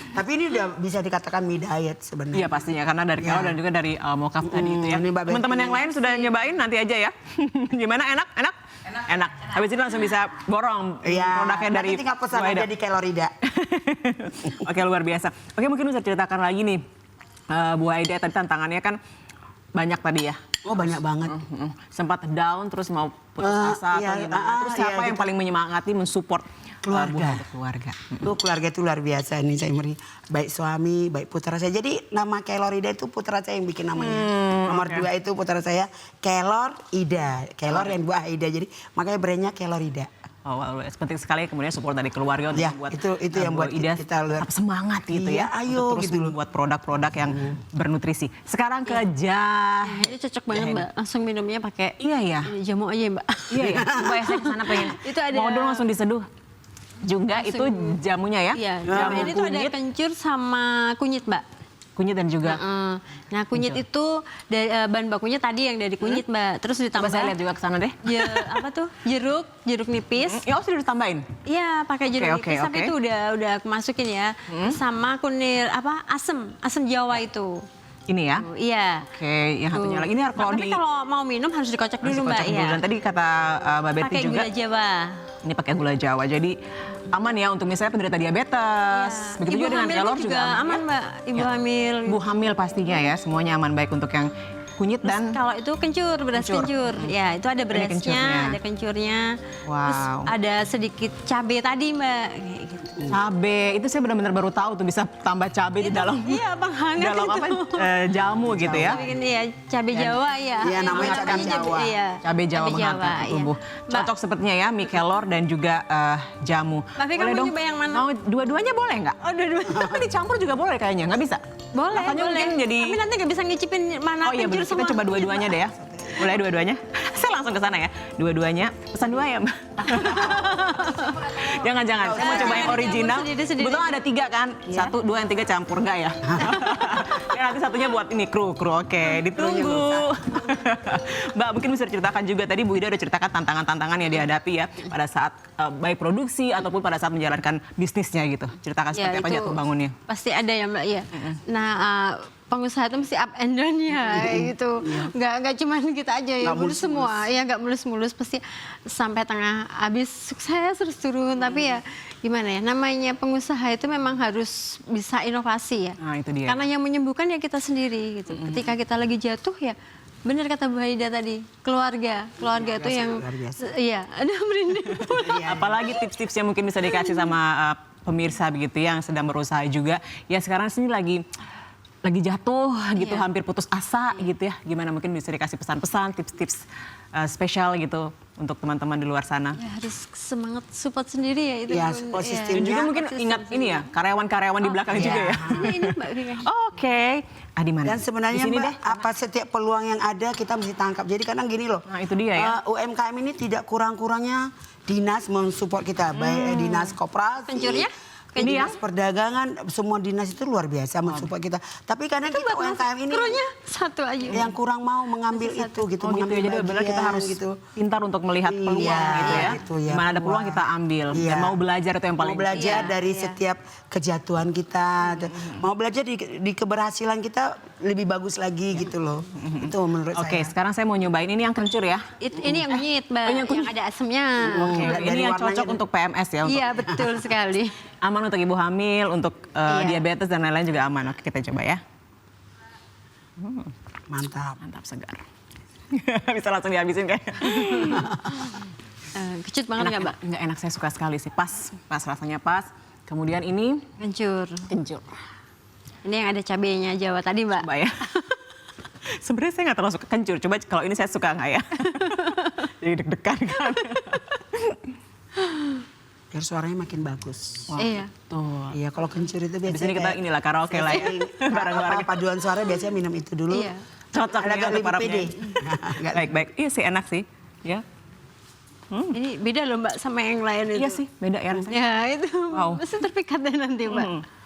Tapi ini udah bisa dikatakan mie diet sebenarnya. Iya pastinya, karena dari kelor dan juga dari mokaf tadi itu ya. ini Mbak Betty. Teman-teman yang lain sudah nyobain nanti aja ya. Gimana, enak? Enak. Habis itu langsung bisa borong Iya. produknya dari Nanti tinggal pesan Bu Aida. aja di Kelorida. Oke, luar biasa. Oke, mungkin bisa ceritakan lagi nih, Bu Aida tadi tantangannya kan banyak tadi ya. Oh banyak banget. Sempat down terus mau putus asa iya, atau gimana. Terus siapa iya, yang gitu. paling menyemangati mensupport Keluarga. Bu Aida? Keluarga. Tuh keluarga itu luar biasa nih saya beri. Baik suami, baik putra saya. Jadi nama Kelorida itu putra saya yang bikin namanya. Nomor 2 itu putra saya Kelorida. Kelor dan Bu Aida. Jadi makanya brandnya Kelorida. Oh, penting sekali kemudian support dari keluarga untuk Ya, membuat itu yang Bu buat Ida kita luar- tetap semangat gitu Iya, ya. ayo, untuk terus gitu loh. membuat produk-produk yang bernutrisi. Sekarang ke jahe. Ini cocok banget Mbak. Langsung minumnya pakai Iya ya. ini jamu aja ya Mbak. Iya ya. Coba ya saya kesana pengen. Itu ada- Mau dong langsung diseduh. Juga itu jamunya ya. Iya. Jamu Ini tuh ada kunyit, kencur sama kunyit Mbak. kunyit dan juga. Heeh. Nah kunyit itu dari bahan bakunya tadi yang dari kunyit Mbak. Terus Coba ditambah saya lihat juga ke sana deh. apa tuh jeruk nipis. Ya, oh sudah ditambahin. Iya pakai jeruk Oke, nipis tapi oke. itu udah aku masukin ya. Sama kunir asem Jawa itu. Ini ya. Tuh, iya. Oke, yang satunya Tuh. lagi ini Nah, kalau tapi di kalau mau minum harus dikocok harus dulu Mbak. dikocok dulu. Iya. Dan tadi kata Mbak Betty Pakai juga gula Jawa. ini pakai gula Jawa. Jadi aman ya untuk misalnya penderita diabetes. Begitu Ibu juga dengan hamil kelor pun juga aman ya. Mbak. Ibu hamil. Ibu hamil pastinya ya, semuanya aman baik untuk yang kunyit dan Kalau itu beras kencur. Ya, itu ada kencurnya. berasnya, ada kencurnya. Terus Wow. ada sedikit cabai tadi, Mbak. Kayak gitu. cabe. Itu saya benar-benar baru tahu tuh bisa tambah cabe di dalam Iya, penghangat dalam itu. apa jamu gitu ya. Bikin ya cabai Jawa ya. Iya, namanya cabai Jawa. Iya. Cabe Jawa menghangat iya. tubuh. Mbak, Cocok sepertinya ya mie kelor dan juga jamu. Mbak Vika mau nyoba yang mana? Mau dua-duanya boleh nggak? Oh, dua-duanya. Tapi dicampur juga boleh kayaknya, nggak bisa? boleh, Rasanya boleh. mungkin jadi Tapi nanti nggak bisa ngicipin mana Oh iya kencur benar, kita semua. coba dua-duanya deh ya. Boleh dua-duanya? Saya langsung ke sana ya. Dua-duanya, pesan dua ya Mbak. Jangan-jangan, saya mau coba yang Jangan original. dicampur sendiri-sendiri. Kebetulan ada 3 kan? Iya. 1, 2, yang 3 campur, enggak ya? Ya nanti satunya buat ini kru. Oke, ditunggu. Mbak, mungkin bisa ceritakan juga tadi Bu Ida udah ceritakan tantangan-tantangan yang dihadapi ya pada saat baik produksi ataupun pada saat menjalankan bisnisnya gitu. Ceritakan seperti apa jatuh bangunnya. Pasti ada ya Mbak ya. Nah, pengusaha itu mesti up and down ya gitu. Nggak cuma kita aja ya, mulus semua. Ya nggak mulus-mulus, pasti sampai tengah habis sukses terus turun. Tapi ya gimana ya, namanya pengusaha itu memang harus bisa inovasi ya. Nah, itu dia. Karena yang menyembuhkan ya kita sendiri gitu. Ketika kita lagi jatuh ya, benar kata Bu Haida tadi, keluarga itu yang iya, ada merinding. Apalagi tips-tips yang mungkin bisa dikasih sama pemirsa begitu yang sedang berusaha juga. Ya sekarang sini lagi jatuh gitu, hampir putus asa gitu ya. Gimana mungkin bisa dikasih pesan-pesan, tips-tips spesial gitu untuk teman-teman di luar sana. Ya harus semangat support sendiri ya itu. Ya, support Dan sistemnya. juga mungkin ingat ini ya, karyawan-karyawan di belakang juga ya. Ini Mbak Rika. Oke. Di mana? Dan sebenarnya Di sini Mbak, deh. apa setiap peluang yang ada kita mesti tangkap. Jadi kadang gini loh, Nah, itu dia ya. UMKM ini tidak kurang-kurangnya dinas mensupport kita, baik dinas koperasi, Pencurnya? dinas perdagangan, semua dinas itu luar biasa mensupport kita. Tapi kadang kita UMKM ini Krunya satu aja. yang kurang mau mengambil itu gitu, Oh gitu mengambil ya, jadi benar kita bagian harus gitu. pintar untuk melihat peluang gitu ya. gitu ya, Dimana ada peluang peluang. kita ambil. Iya. Dan mau belajar itu yang paling Mau belajar Iya, dari iya. setiap kejatuhan kita, mau belajar di keberhasilan kita lebih bagus lagi gitu loh. Itu menurut Oke, saya. sekarang saya mau nyobain ini yang kencur ya. Ini yang kunyit, Mbak, yang ada asemnya. Oke, Dari ini yang warnanya cocok nih. untuk PMS ya. Untuk Iya, betul sekali. aman untuk ibu hamil, untuk Iya. diabetes dan lain-lain juga aman. Oke, kita coba ya. Mantap. Mantap, segar. Bisa langsung dihabisin kayaknya. Kecut banget nggak, Mbak? Nggak enak, saya suka sekali sih. Pas rasanya pas. Kemudian ini Kencur. kencur. Ini yang ada cabenya Jawa tadi, Mbak. Coba ya. Sebenarnya saya nggak terlalu suka kencur. Coba kalau ini saya suka nggak ya? Jadi deg-degan kan. Biar suaranya makin bagus. Wah, Iya. tuh. Iya, kalau kencur itu biasanya Di sini kita inilah karaoke lah ya. Bareng-bareng. Paduan suara biasanya minum itu dulu. Iya. Cocok nih Agak untuk lebih para pede. penyanyi. Baik-baik. Iya sih, enak sih. Ya. Ini beda loh, Mbak, sama yang lain itu. Iya sih, beda ya rasanya. Ya, itu. Wow. Pasti terpikat deh nanti, Mbak.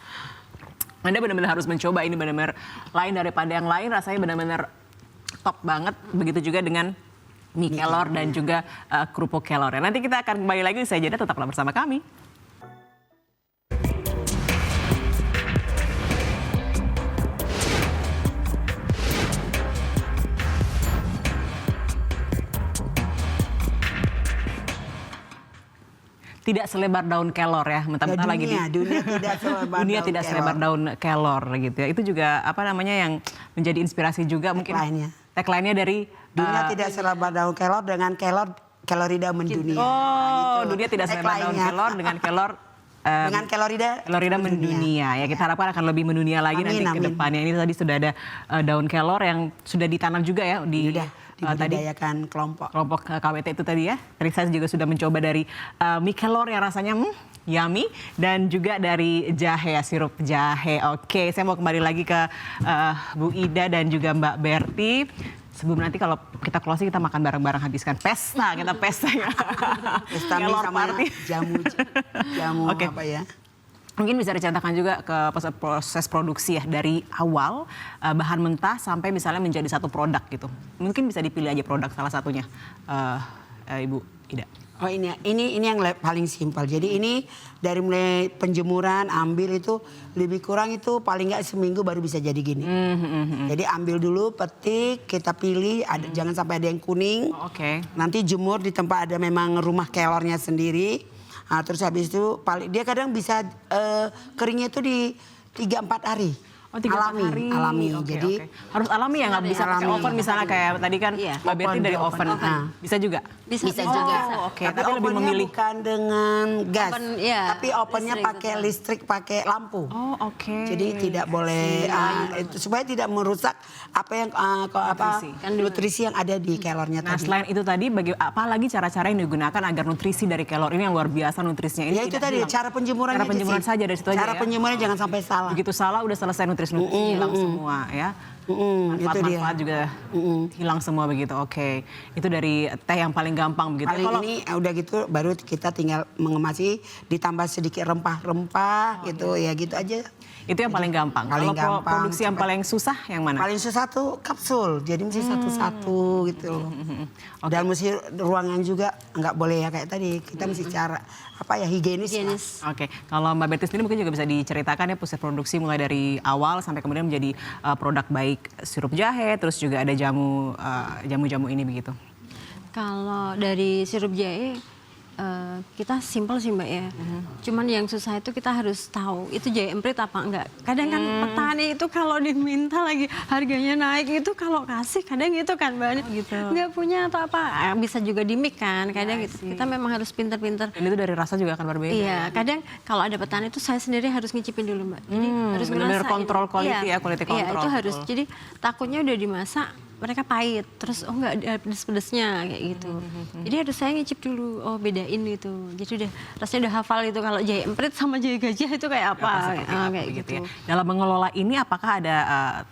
Anda benar-benar harus mencoba, ini benar-benar lain daripada yang lain, rasanya benar-benar top banget. Begitu juga dengan mie kelor dan juga kerupuk kelor. Nanti kita akan kembali lagi, saya jeda, tetaplah bersama kami. Tidak selebar daun kelor ya, mentah-mentah lagi di Dunia tidak selebar dunia daun tidak kelor. selebar daun kelor gitu ya. Itu juga apa namanya yang menjadi inspirasi juga mungkin. Tagline-nya. Tagline-nya dari Dunia tidak selebar daun kelor dengan kelorida mendunia. Oh, dunia tidak selebar daun Tagline-nya. kelor dengan kelor Dengan kelorida mendunia ya, kita harapkan akan lebih mendunia lagi nanti ke Amin. depannya. Ini tadi sudah ada daun kelor yang sudah ditanam juga ya di Udah tadi dibudidayakan kelompok. kelompok KWT itu tadi ya. Tadi saya juga sudah mencoba dari mie kelor yang rasanya yummy dan juga dari jahe ya, sirup jahe. Oke, saya mau kembali lagi ke Bu Ida dan juga Mbak Berti. Sebelum nanti kalau kita closing kita makan bareng-bareng, habiskan pesta, kita pesta ya. Pesta mie Kelor sama party. jamu Oke. apa ya? Mungkin bisa diceritakan juga ke proses produksi ya, dari awal bahan mentah sampai misalnya menjadi satu produk gitu. Mungkin bisa dipilih aja produk salah satunya, Ibu Ida. Oh ini yang paling simpel. Jadi ini dari mulai penjemuran, ambil itu lebih kurang itu paling nggak seminggu baru bisa jadi gini. Jadi ambil dulu, petik, kita pilih, jangan sampai ada yang kuning. Oke. Nanti jemur di tempat ada memang rumah kelornya sendiri. Nah, terus habis itu dia kadang bisa keringnya itu di 3-4 hari. Oh, 3-4 hari. Alami. Oke, Jadi oke. Harus alami ya, nggak bisa pakai Alami. oven misalnya kayak tadi kan Iya. Mbak Betty dari Oven, oven. oven. Bisa juga? Bisa juga. Oh, oke. Tapi Tapi lebih ovennya memilih. bukan dengan gas, Oven, iya, tapi ovennya listrik, pakai betul. listrik, pakai lampu. Oh, oke. Jadi tidak boleh itu supaya tidak merusak apa yang nutrisi yang ada di kelornya Nah, tadi. selain itu tadi, apa lagi cara-cara yang digunakan agar nutrisi dari kelor ini yang luar biasa nutrisinya ini Ya itu tidak tadi hilang? cara penjemurannya Cara aja penjemuran sih. saja dari situ aja Cara ya? penjemurannya jangan sampai salah. Begitu salah udah selesai nutrisi-nutrisi hilang semua ya. Itu dia. Manfaat-manfaat juga hilang semua begitu. Oke. Itu dari teh yang paling gampang begitu. Paling ini udah gitu baru kita tinggal mengemasi, ditambah sedikit rempah-rempah gitu ya gitu aja. Itu yang paling gampang. Paling Kalau gampang, produksi yang paling susah yang mana? Paling susah tuh kapsul, jadi mesti satu-satu gitu loh. Dan mesti ruangan juga nggak boleh ya kayak tadi, kita mesti cara higienis. Oke, kalau Mbak Berti sendiri mungkin juga bisa diceritakan ya proses produksi mulai dari awal sampai kemudian menjadi produk baik sirup jahe, terus juga ada jamu-jamu ini begitu. Kalau dari sirup jahe kita simpel sih Mbak ya. Cuman yang susah itu kita harus tahu itu jahe emprit apa enggak. Kadang kan petani itu kalau diminta lagi harganya naik itu kalau kasih kadang gitu kan Mbak. Gitu. Nggak punya atau apa. Bisa juga di mix kan kadang gitu. Kita memang harus pinter-pinter. Dan itu dari rasa juga akan berbeda. Iya, kadang kalau ada petani itu saya sendiri harus ngicipin dulu Mbak. Jadi harus benar-benar ngerasain. kontrol quality ya, quality Iya, control. itu harus. Betul. Jadi takutnya udah dimasak mereka pahit, terus nggak ada pedes-pedesnya kayak gitu. Jadi harus saya ngicip dulu, bedain gitu. Jadi udah rasanya udah hafal itu kalau jahe emprit sama jahe gajah itu kayak apa, kayak gitu. Ya. Dalam mengelola ini apakah ada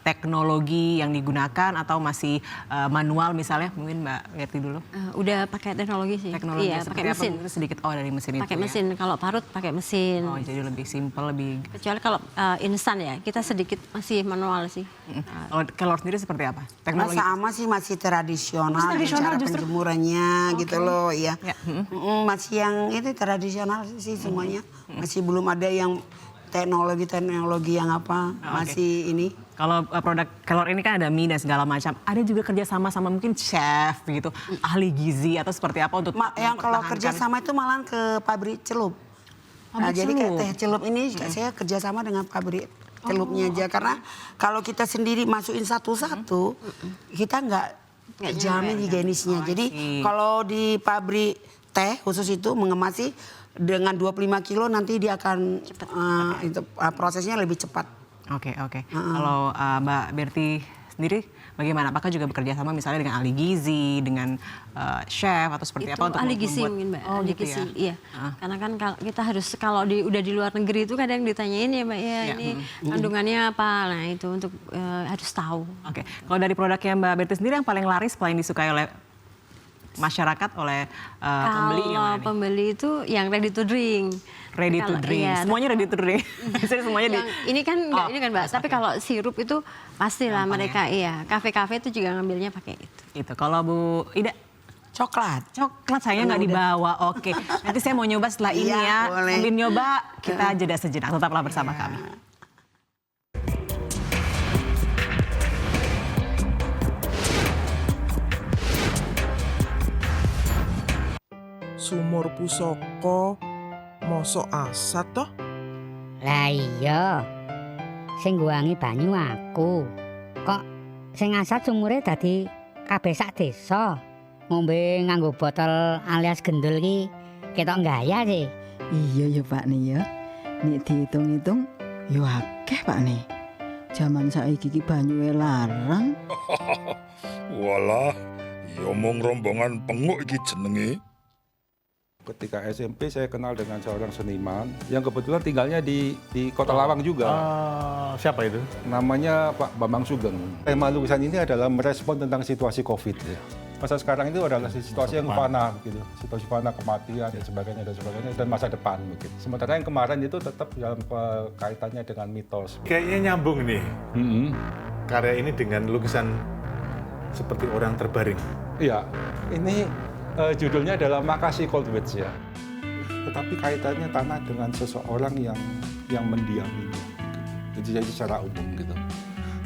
teknologi yang digunakan atau masih manual misalnya? Mungkin Mbak Gerti dulu. Udah pakai teknologi sih. Teknologi iya, seperti pakai apa? mesin. Mungkin sedikit dari mesin itu. Pakai ya? mesin. Kalau parut pakai mesin. Oh, jadi lebih simpel, lebih. Kecuali kalau instan ya, kita sedikit masih manual sih. Kalau kelor sendiri seperti apa? Teknologi. Sama sih masih tradisional, Tradisional cara justru? penjemurannya gitu loh ya. Ya. Masih yang itu tradisional sih semuanya. Masih belum ada yang teknologi yang masih ini. Kalau produk kelor ini kan ada mie dan segala macam. Ada juga kerjasama sama mungkin chef gitu, ahli gizi atau seperti apa untuk Yang kalau mempertahankan- kerja sama itu malah ke pabrik celup. Nah, jadi kayak teh celup ini saya kerjasama dengan pabrik celupnya aja karena kalau kita sendiri masukin satu-satu kita nggak jamin higienisnya. Jadi kalau di pabrik teh khusus itu mengemasi dengan 25 kilo nanti dia akan prosesnya lebih cepat. Oke. Kalau Mbak Berti sendiri bagaimana? Apakah juga bekerja sama misalnya dengan ahli gizi, dengan chef atau seperti Itu apa untuk ahli gizi membuat- mungkin Mbak, Oh, ahli gitu gizi. ya? Iya. Karena kan kita harus kalau udah di luar negeri itu kadang ditanyain ya Mbak ya, Iya, ini kandungannya apa. Nah, itu untuk harus tahu. Oke. Kalau dari produknya Mbak Berti sendiri yang paling laris, paling disukai oleh masyarakat, oleh pembeli yang Kalau mana nih? pembeli itu yang ready to drink. Ready to Kalau- drink. iya, Semuanya ready to drink. Biasanya semuanya di. yang ini kan enggak ini kan Mbak, tapi kalau sirup itu pastilah Gampang mereka iya. Kafe-kafe itu juga ngambilnya pakai itu. Itu. Kalau Bu Ida, Coklat. coklat saya nggak dibawa. Oke. Nanti saya mau nyoba setelah ini Iya, ya. boleh. Sambil nyoba kita jeda sejenak. Tetaplah bersama kami. Sumur pusaka mosok asat toh? Lah iya. Sing ngguwangi banyu aku. Kok sing asat sumure dadi kabeh sak desa. Ngombe nganggo botol alias gendul ki ketok gaya sih. Iya ya Pak nih ya. Nek dihitung-hitung ya akeh Pak nih. Zaman saiki ki banyuke larang. Walah, ya mung rombongan penguk iki jenenge. Ketika SMP saya kenal dengan seorang seniman yang kebetulan tinggalnya di Kota Lawang juga. Siapa itu? Namanya Pak Bambang Sugeng. Tema lukisan ini adalah merespon tentang situasi COVID. Ya. Masa sekarang itu adalah situasi yang fana, gitu. Situasi fana, kematian dan sebagainya dan masa depan mungkin. Sementara yang kemarin itu tetap dalam kaitannya dengan mitos. Kayaknya nyambung nih. Karya ini dengan lukisan seperti orang terbaring. Iya, ini judulnya adalah Makasih Cold Witch ya. Tetapi kaitannya tanah dengan seseorang yang mendiaminya. Jadi secara umum gitu.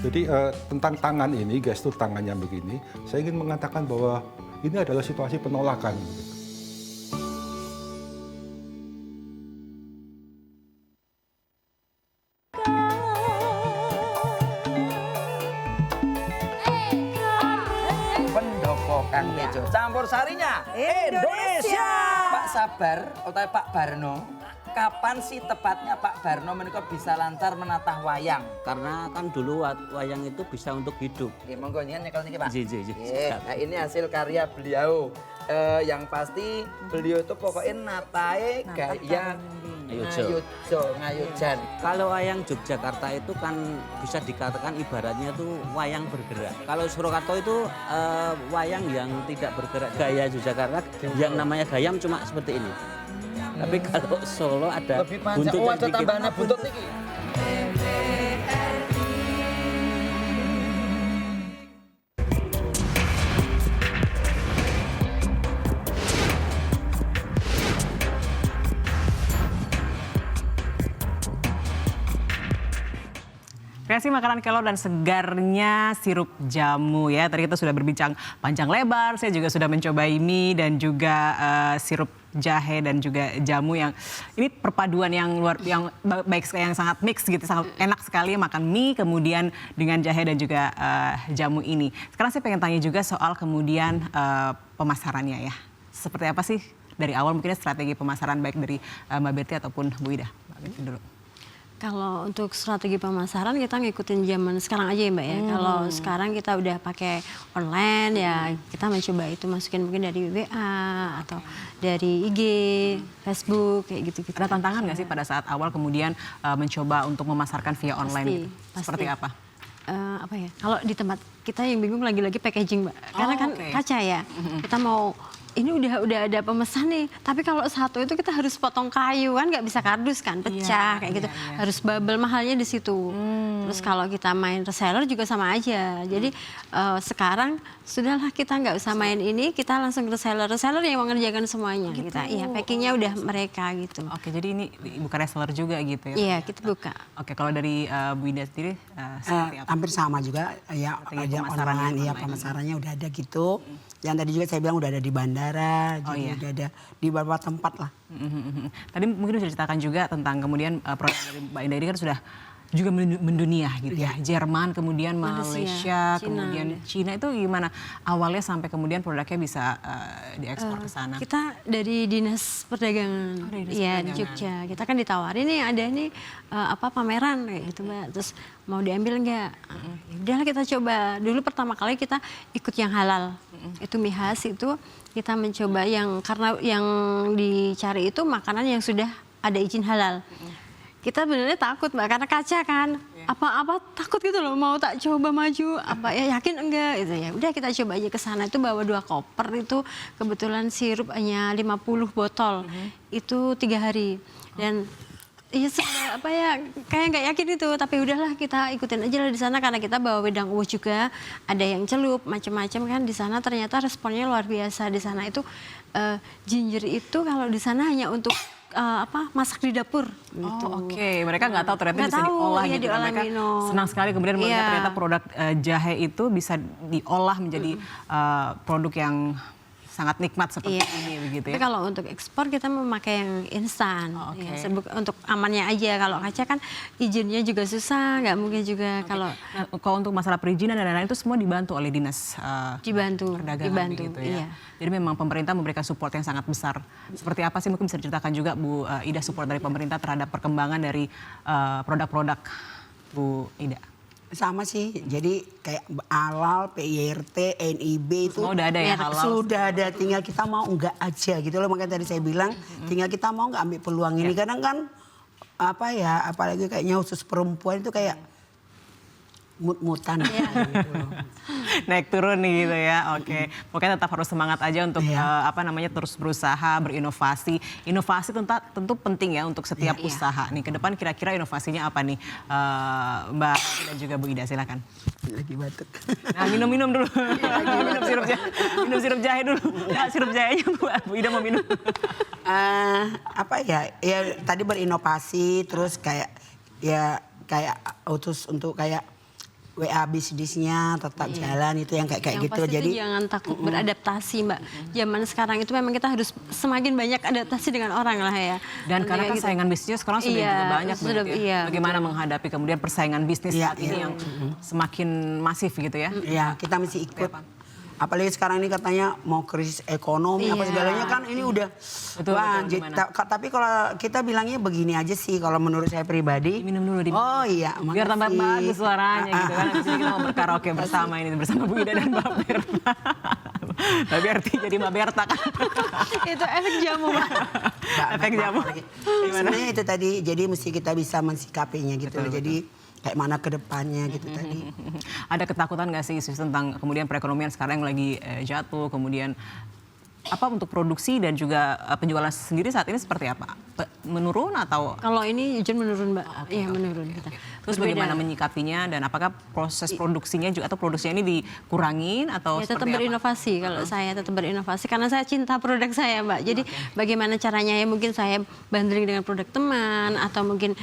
Jadi tentang tangan ini, gestur tangannya begini, saya ingin mengatakan bahwa ini adalah situasi penolakan. Gitu. Pendoko Kang Tejo. Campur sarinya Indonesia. Pak Sabar atau Pak Barno, kapan sih tepatnya Pak Barno menika bisa lancar menatah wayang? Karena kan dulu wayang itu bisa untuk hidup. Nggih, monggo nyekel niki Pak. Iya. Nggih, nah ini hasil karya beliau. Yang pasti beliau itu pokoknya natae gaya ngayujan. Kalau wayang Yogyakarta itu kan bisa dikatakan ibaratnya itu wayang bergerak. Kalau Surakarta itu wayang yang tidak bergerak. Gaya Yogyakarta yang namanya gayam cuma seperti ini. Tapi kalau Solo ada Lebih panjang, ada tambahannya buntut niki. Kreasi makanan kelor dan segarnya sirup jamu ya. Tadi kita sudah berbincang panjang lebar, saya juga sudah mencobai mie dan juga sirup jahe dan juga jamu yang ini perpaduan yang baik sekali, yang sangat mix gitu, sangat enak sekali makan mie kemudian dengan jahe dan juga jamu ini. Sekarang saya pengen tanya juga soal kemudian pemasarannya ya. Seperti apa sih dari awal mungkin strategi pemasaran baik dari Mbak Berti ataupun Bu Ida? Mbak Berti dulu. Kalau untuk strategi pemasaran kita ngikutin zaman sekarang aja ya Mbak ya. Kalau sekarang kita udah pakai online ya kita mencoba itu masukin mungkin dari WA atau dari IG, Facebook kayak gitu. Ada tantangan nggak sih pada saat awal kemudian mencoba untuk memasarkan via online gitu? Seperti apa? Apa ya? Kalau di tempat kita yang bingung lagi-lagi packaging Mbak. Karena kan kaca ya. Kita mau ini udah ada pemesan nih, tapi kalau satu itu kita harus potong kayu kan, nggak bisa kardus kan, pecah kayak gitu, harus bubble, mahalnya di situ. Terus kalau kita main reseller juga sama aja. Jadi sekarang sudahlah kita nggak usah main ini, kita langsung reseller yang mengerjakan semuanya. Gitu. Kita packingnya udah mereka gitu. Oke, jadi ini bukan reseller juga gitu ya? Iya, kita buka. Oke, kalau dari Bu Ida sendiri seperti apa? Hampir sama juga ya, pemasaran ya, pemasarannya udah ada gitu. Yang tadi juga saya bilang udah ada di bandara, jadi udah ada di beberapa tempat lah. Tadi mungkin bisa ceritakan juga tentang kemudian produk dari Mbak Indah ini kan sudah juga mendunia gitu ya. Jerman, kemudian Malaysia, kemudian Cina, itu gimana awalnya sampai kemudian produknya bisa diekspor ke sana? Kita dari Dinas Perdagangan, di Jogja. Kita kan ditawarin nih ada nih pameran kayak gitu Mbak. Terus mau diambil nggak? Udahlah kita coba. Dulu pertama kali kita ikut yang halal. Itu mie khas itu kita mencoba yang karena yang dicari itu makanan yang sudah ada izin halal. Kita benernya takut Mbak, karena kaca kan, apa-apa takut gitu loh, mau tak coba maju, yakin enggak gitu ya. Udah kita coba aja ke sana, itu bawa 2 koper itu, kebetulan sirup hanya 50 botol, itu 3 hari. Dan kayak nggak yakin itu, tapi udahlah kita ikutin aja lah di sana karena kita bawa wedang uwuh juga, ada yang celup, macam-macam kan di sana. Ternyata responnya luar biasa di sana itu. Ginger itu kalau di sana hanya untuk masak di dapur. Gitu. Oke, mereka nggak tahu ternyata bisa diolah gitu. Mereka senang sekali kemudian melihat ternyata produk jahe itu bisa diolah menjadi produk yang sangat nikmat seperti ini begitu ya. Tapi kalau untuk ekspor kita memakai yang instan. Untuk amannya aja. Kalau kaca kan izinnya juga susah, nggak mungkin juga kalau untuk masalah perizinan dan lain-lain itu semua dibantu oleh dinas perdagangan gitu ya. Jadi memang pemerintah memberikan support yang sangat besar. Seperti apa sih mungkin bisa diceritakan juga Bu Ida support dari pemerintah terhadap perkembangan dari produk-produk Bu Ida? Sama sih, jadi kayak halal, PIRT, NIB itu udah ada ya halal. Sudah ada, tinggal kita mau enggak aja gitu loh. Makanya tadi saya bilang tinggal kita mau enggak ambil peluang ini. Kadang kan apalagi kayaknya khusus perempuan itu kayak mut-mutan gitu loh. Naik turun nih gitu ya. Oke. Pokoknya tetap harus semangat aja untuk terus berusaha, berinovasi. Inovasi tentu penting ya untuk setiap usaha. Nih ke depan kira-kira inovasinya apa nih Mbak dan juga Bu Ida, silakan. Lagi batuk. Nah, minum dulu. minum sirup jahe dulu. Nah, sirup jahenya Bu Ida mau minum. Ya tadi berinovasi terus kayak terus untuk kayak WA bisnisnya tetap jalan itu yang kayak gitu. Jadi jangan takut beradaptasi Mbak. Zaman sekarang itu memang kita harus semakin banyak adaptasi dengan orang lah ya. Dan karena kan saingan bisnisnya sekarang sudah juga banyak bagaimana menghadapi kemudian persaingan bisnis saat ini yang semakin masif gitu ya. Iya, kita mesti ikut. Apalagi sekarang ini katanya mau krisis ekonomi apa segalanya kan ini udah tapi kalau kita bilangnya begini aja sih kalau menurut saya pribadi. Minum dulu makasih. Biar tambah bagus suaranya gitu kan. Habis ini kita mau berkaraoke bersama ini bersama Bu Ida dan Mbak Berta. Mbak Berti jadi Mbak Berta kan. Itu efek jamu Mbak. Efek jamu. Sebenarnya itu tadi, jadi mesti kita bisa mensikapinya gitu. Jadi kayak mana ke depannya gitu tadi. Ada ketakutan nggak sih tentang kemudian perekonomian sekarang yang lagi jatuh, kemudian apa untuk produksi dan juga penjualan sendiri saat ini seperti apa? menurun atau? Kalau ini jujur menurun Mbak, iya menurun kita. Terus bagaimana menyikapinya dan apakah proses produksinya juga atau produksinya ini dikurangin atau Ya, tetap seperti apa? berinovasi. Kalau saya tetap berinovasi karena saya cinta produk saya Mbak. Jadi bagaimana caranya ya mungkin saya bundling dengan produk teman atau mungkin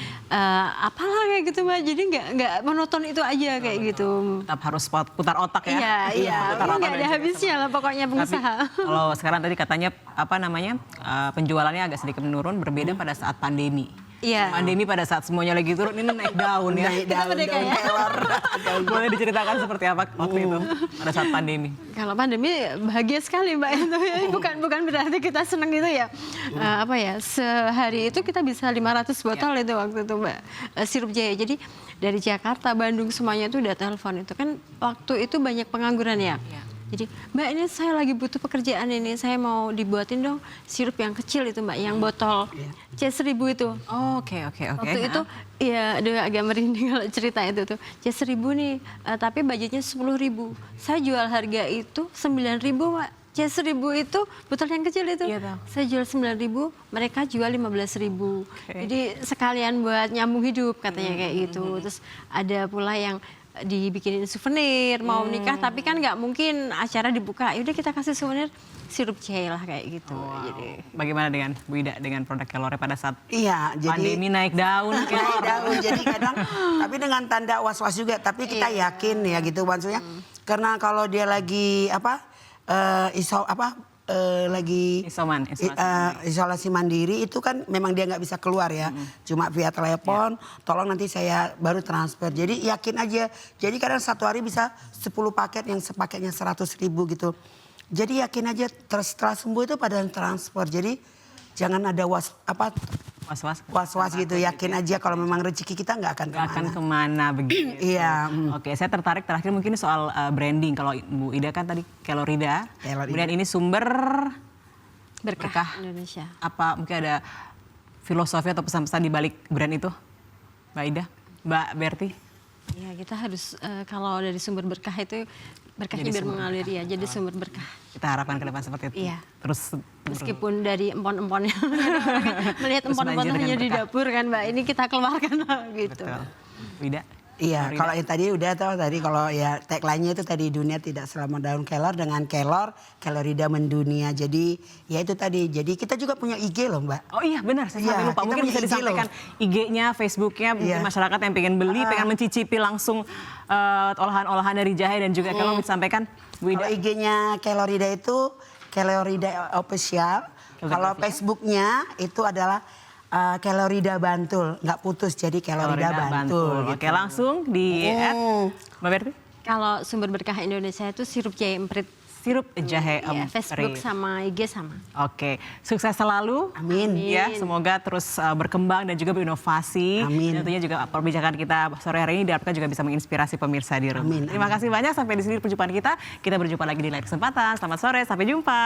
apalah kayak gitu Mbak. Jadi nggak monoton itu aja kayak gitu. Tetap harus putar otak ya? Iya, iya. Putar otak Nggak dan ada juga habisnya lah pokoknya pengusaha. Kalau sekarang tadi katanya penjualannya agak sedikit menurun berbeda pada saat pandemi. Iya. Pandemi pada saat semuanya lagi turun ini naik daun ya. Naik daun, merdeka daun ya. kelor. Boleh diceritakan seperti apa waktu itu pada saat pandemi? Kalau pandemi bahagia sekali Mbak itu ya. Bukan berarti kita seneng gitu ya. Sehari itu kita bisa 500 botol itu waktu itu Mbak. Sirup jahe. Jadi dari Jakarta, Bandung semuanya itu udah telepon itu kan waktu itu banyak pengangguran ya. Jadi Mbak ini saya lagi butuh pekerjaan ini, saya mau dibuatin dong sirup yang kecil itu Mbak, yang botol C1000 itu. Oke. Waktu itu ya aduh agak merinding kalau cerita itu tuh. C1000 nih, tapi budgetnya 10.000. Saya jual harga itu 9.000 Mbak. C1000 itu botol yang kecil itu. Saya jual 9.000, mereka jual 15.000. Jadi sekalian buat nyambung hidup katanya kayak gitu. Terus ada pula yang dibikinin souvenir mau nikah tapi kan nggak mungkin acara dibuka, yaudah kita kasih souvenir sirup jahe lah kayak gitu. Jadi bagaimana dengan Bu Ida dengan produk kelornya pada saat jadi pandemi naik daun? Naik daun, jadi kadang tapi dengan tanda was-was juga, tapi kita yakin ya gitu maksudnya. Karena kalau dia lagi lagi isolasi mandiri itu kan memang dia nggak bisa keluar ya, cuma via telepon, tolong nanti saya baru transfer. Jadi yakin aja. Jadi kadang satu hari bisa 10 paket yang sepaketnya 100.000 gitu. Jadi yakin aja setelah sembuh itu pada transfer. Jadi jangan ada was-was gitu. Yakin aja kalau memang rezeki kita nggak akan kemana. Begitu. Iya. Oke, saya tertarik terakhir mungkin soal branding. Kalau Bu Ida kan tadi Kelorida, kemudian ini sumber berkah Indonesia. Apa mungkin ada filosofi atau pesan-pesan di balik brand itu, Mbak Ida, Mbak Berti? Ya kita harus kalau dari sumber berkah itu berkahnya biar mengalir ya, jadi sumber berkah. Kita harapkan ke depan seperti itu. Iya. Terus meskipun dari empon-emponnya melihat empon-empon hanya di dapur kan Mbak, ini kita keluarkan lah gitu. Bida. Iya, kalau yang tadi udah tahu tadi kalau ya tagline-nya itu tadi dunia tidak selama daun kelor, dengan kelor Kelorida mendunia. Jadi ya itu tadi. Jadi kita juga punya IG loh Mbak. Oh iya benar, saya sampai lupa. Mungkin bisa disampaikan IG-nya, Facebook-nya, mungkin masyarakat yang pengen beli, pengen mencicipi langsung olahan-olahan dari jahe dan juga kelor disampaikan. Bu Ida. Kalau IG-nya Kelorida itu Kelorida Official. Kalau Facebook-nya itu adalah Kelorida Bantul, nggak putus jadi Kelorida Bantul. Gitu. Oke, langsung di add, Mbak Berti. Kalau sumber berkah Indonesia itu sirup jahe emprit. Sirup jahe emprit. Facebook sama IG sama. Oke, sukses selalu. Amin. Ya, semoga terus berkembang dan juga berinovasi. Amin. Tentunya juga perbincangan kita sore hari ini diharapkan juga bisa menginspirasi pemirsa di rumah. Amin. Terima kasih banyak, sampai di sini perjumpaan kita. Kita berjumpa lagi di lain kesempatan. Selamat sore, sampai jumpa.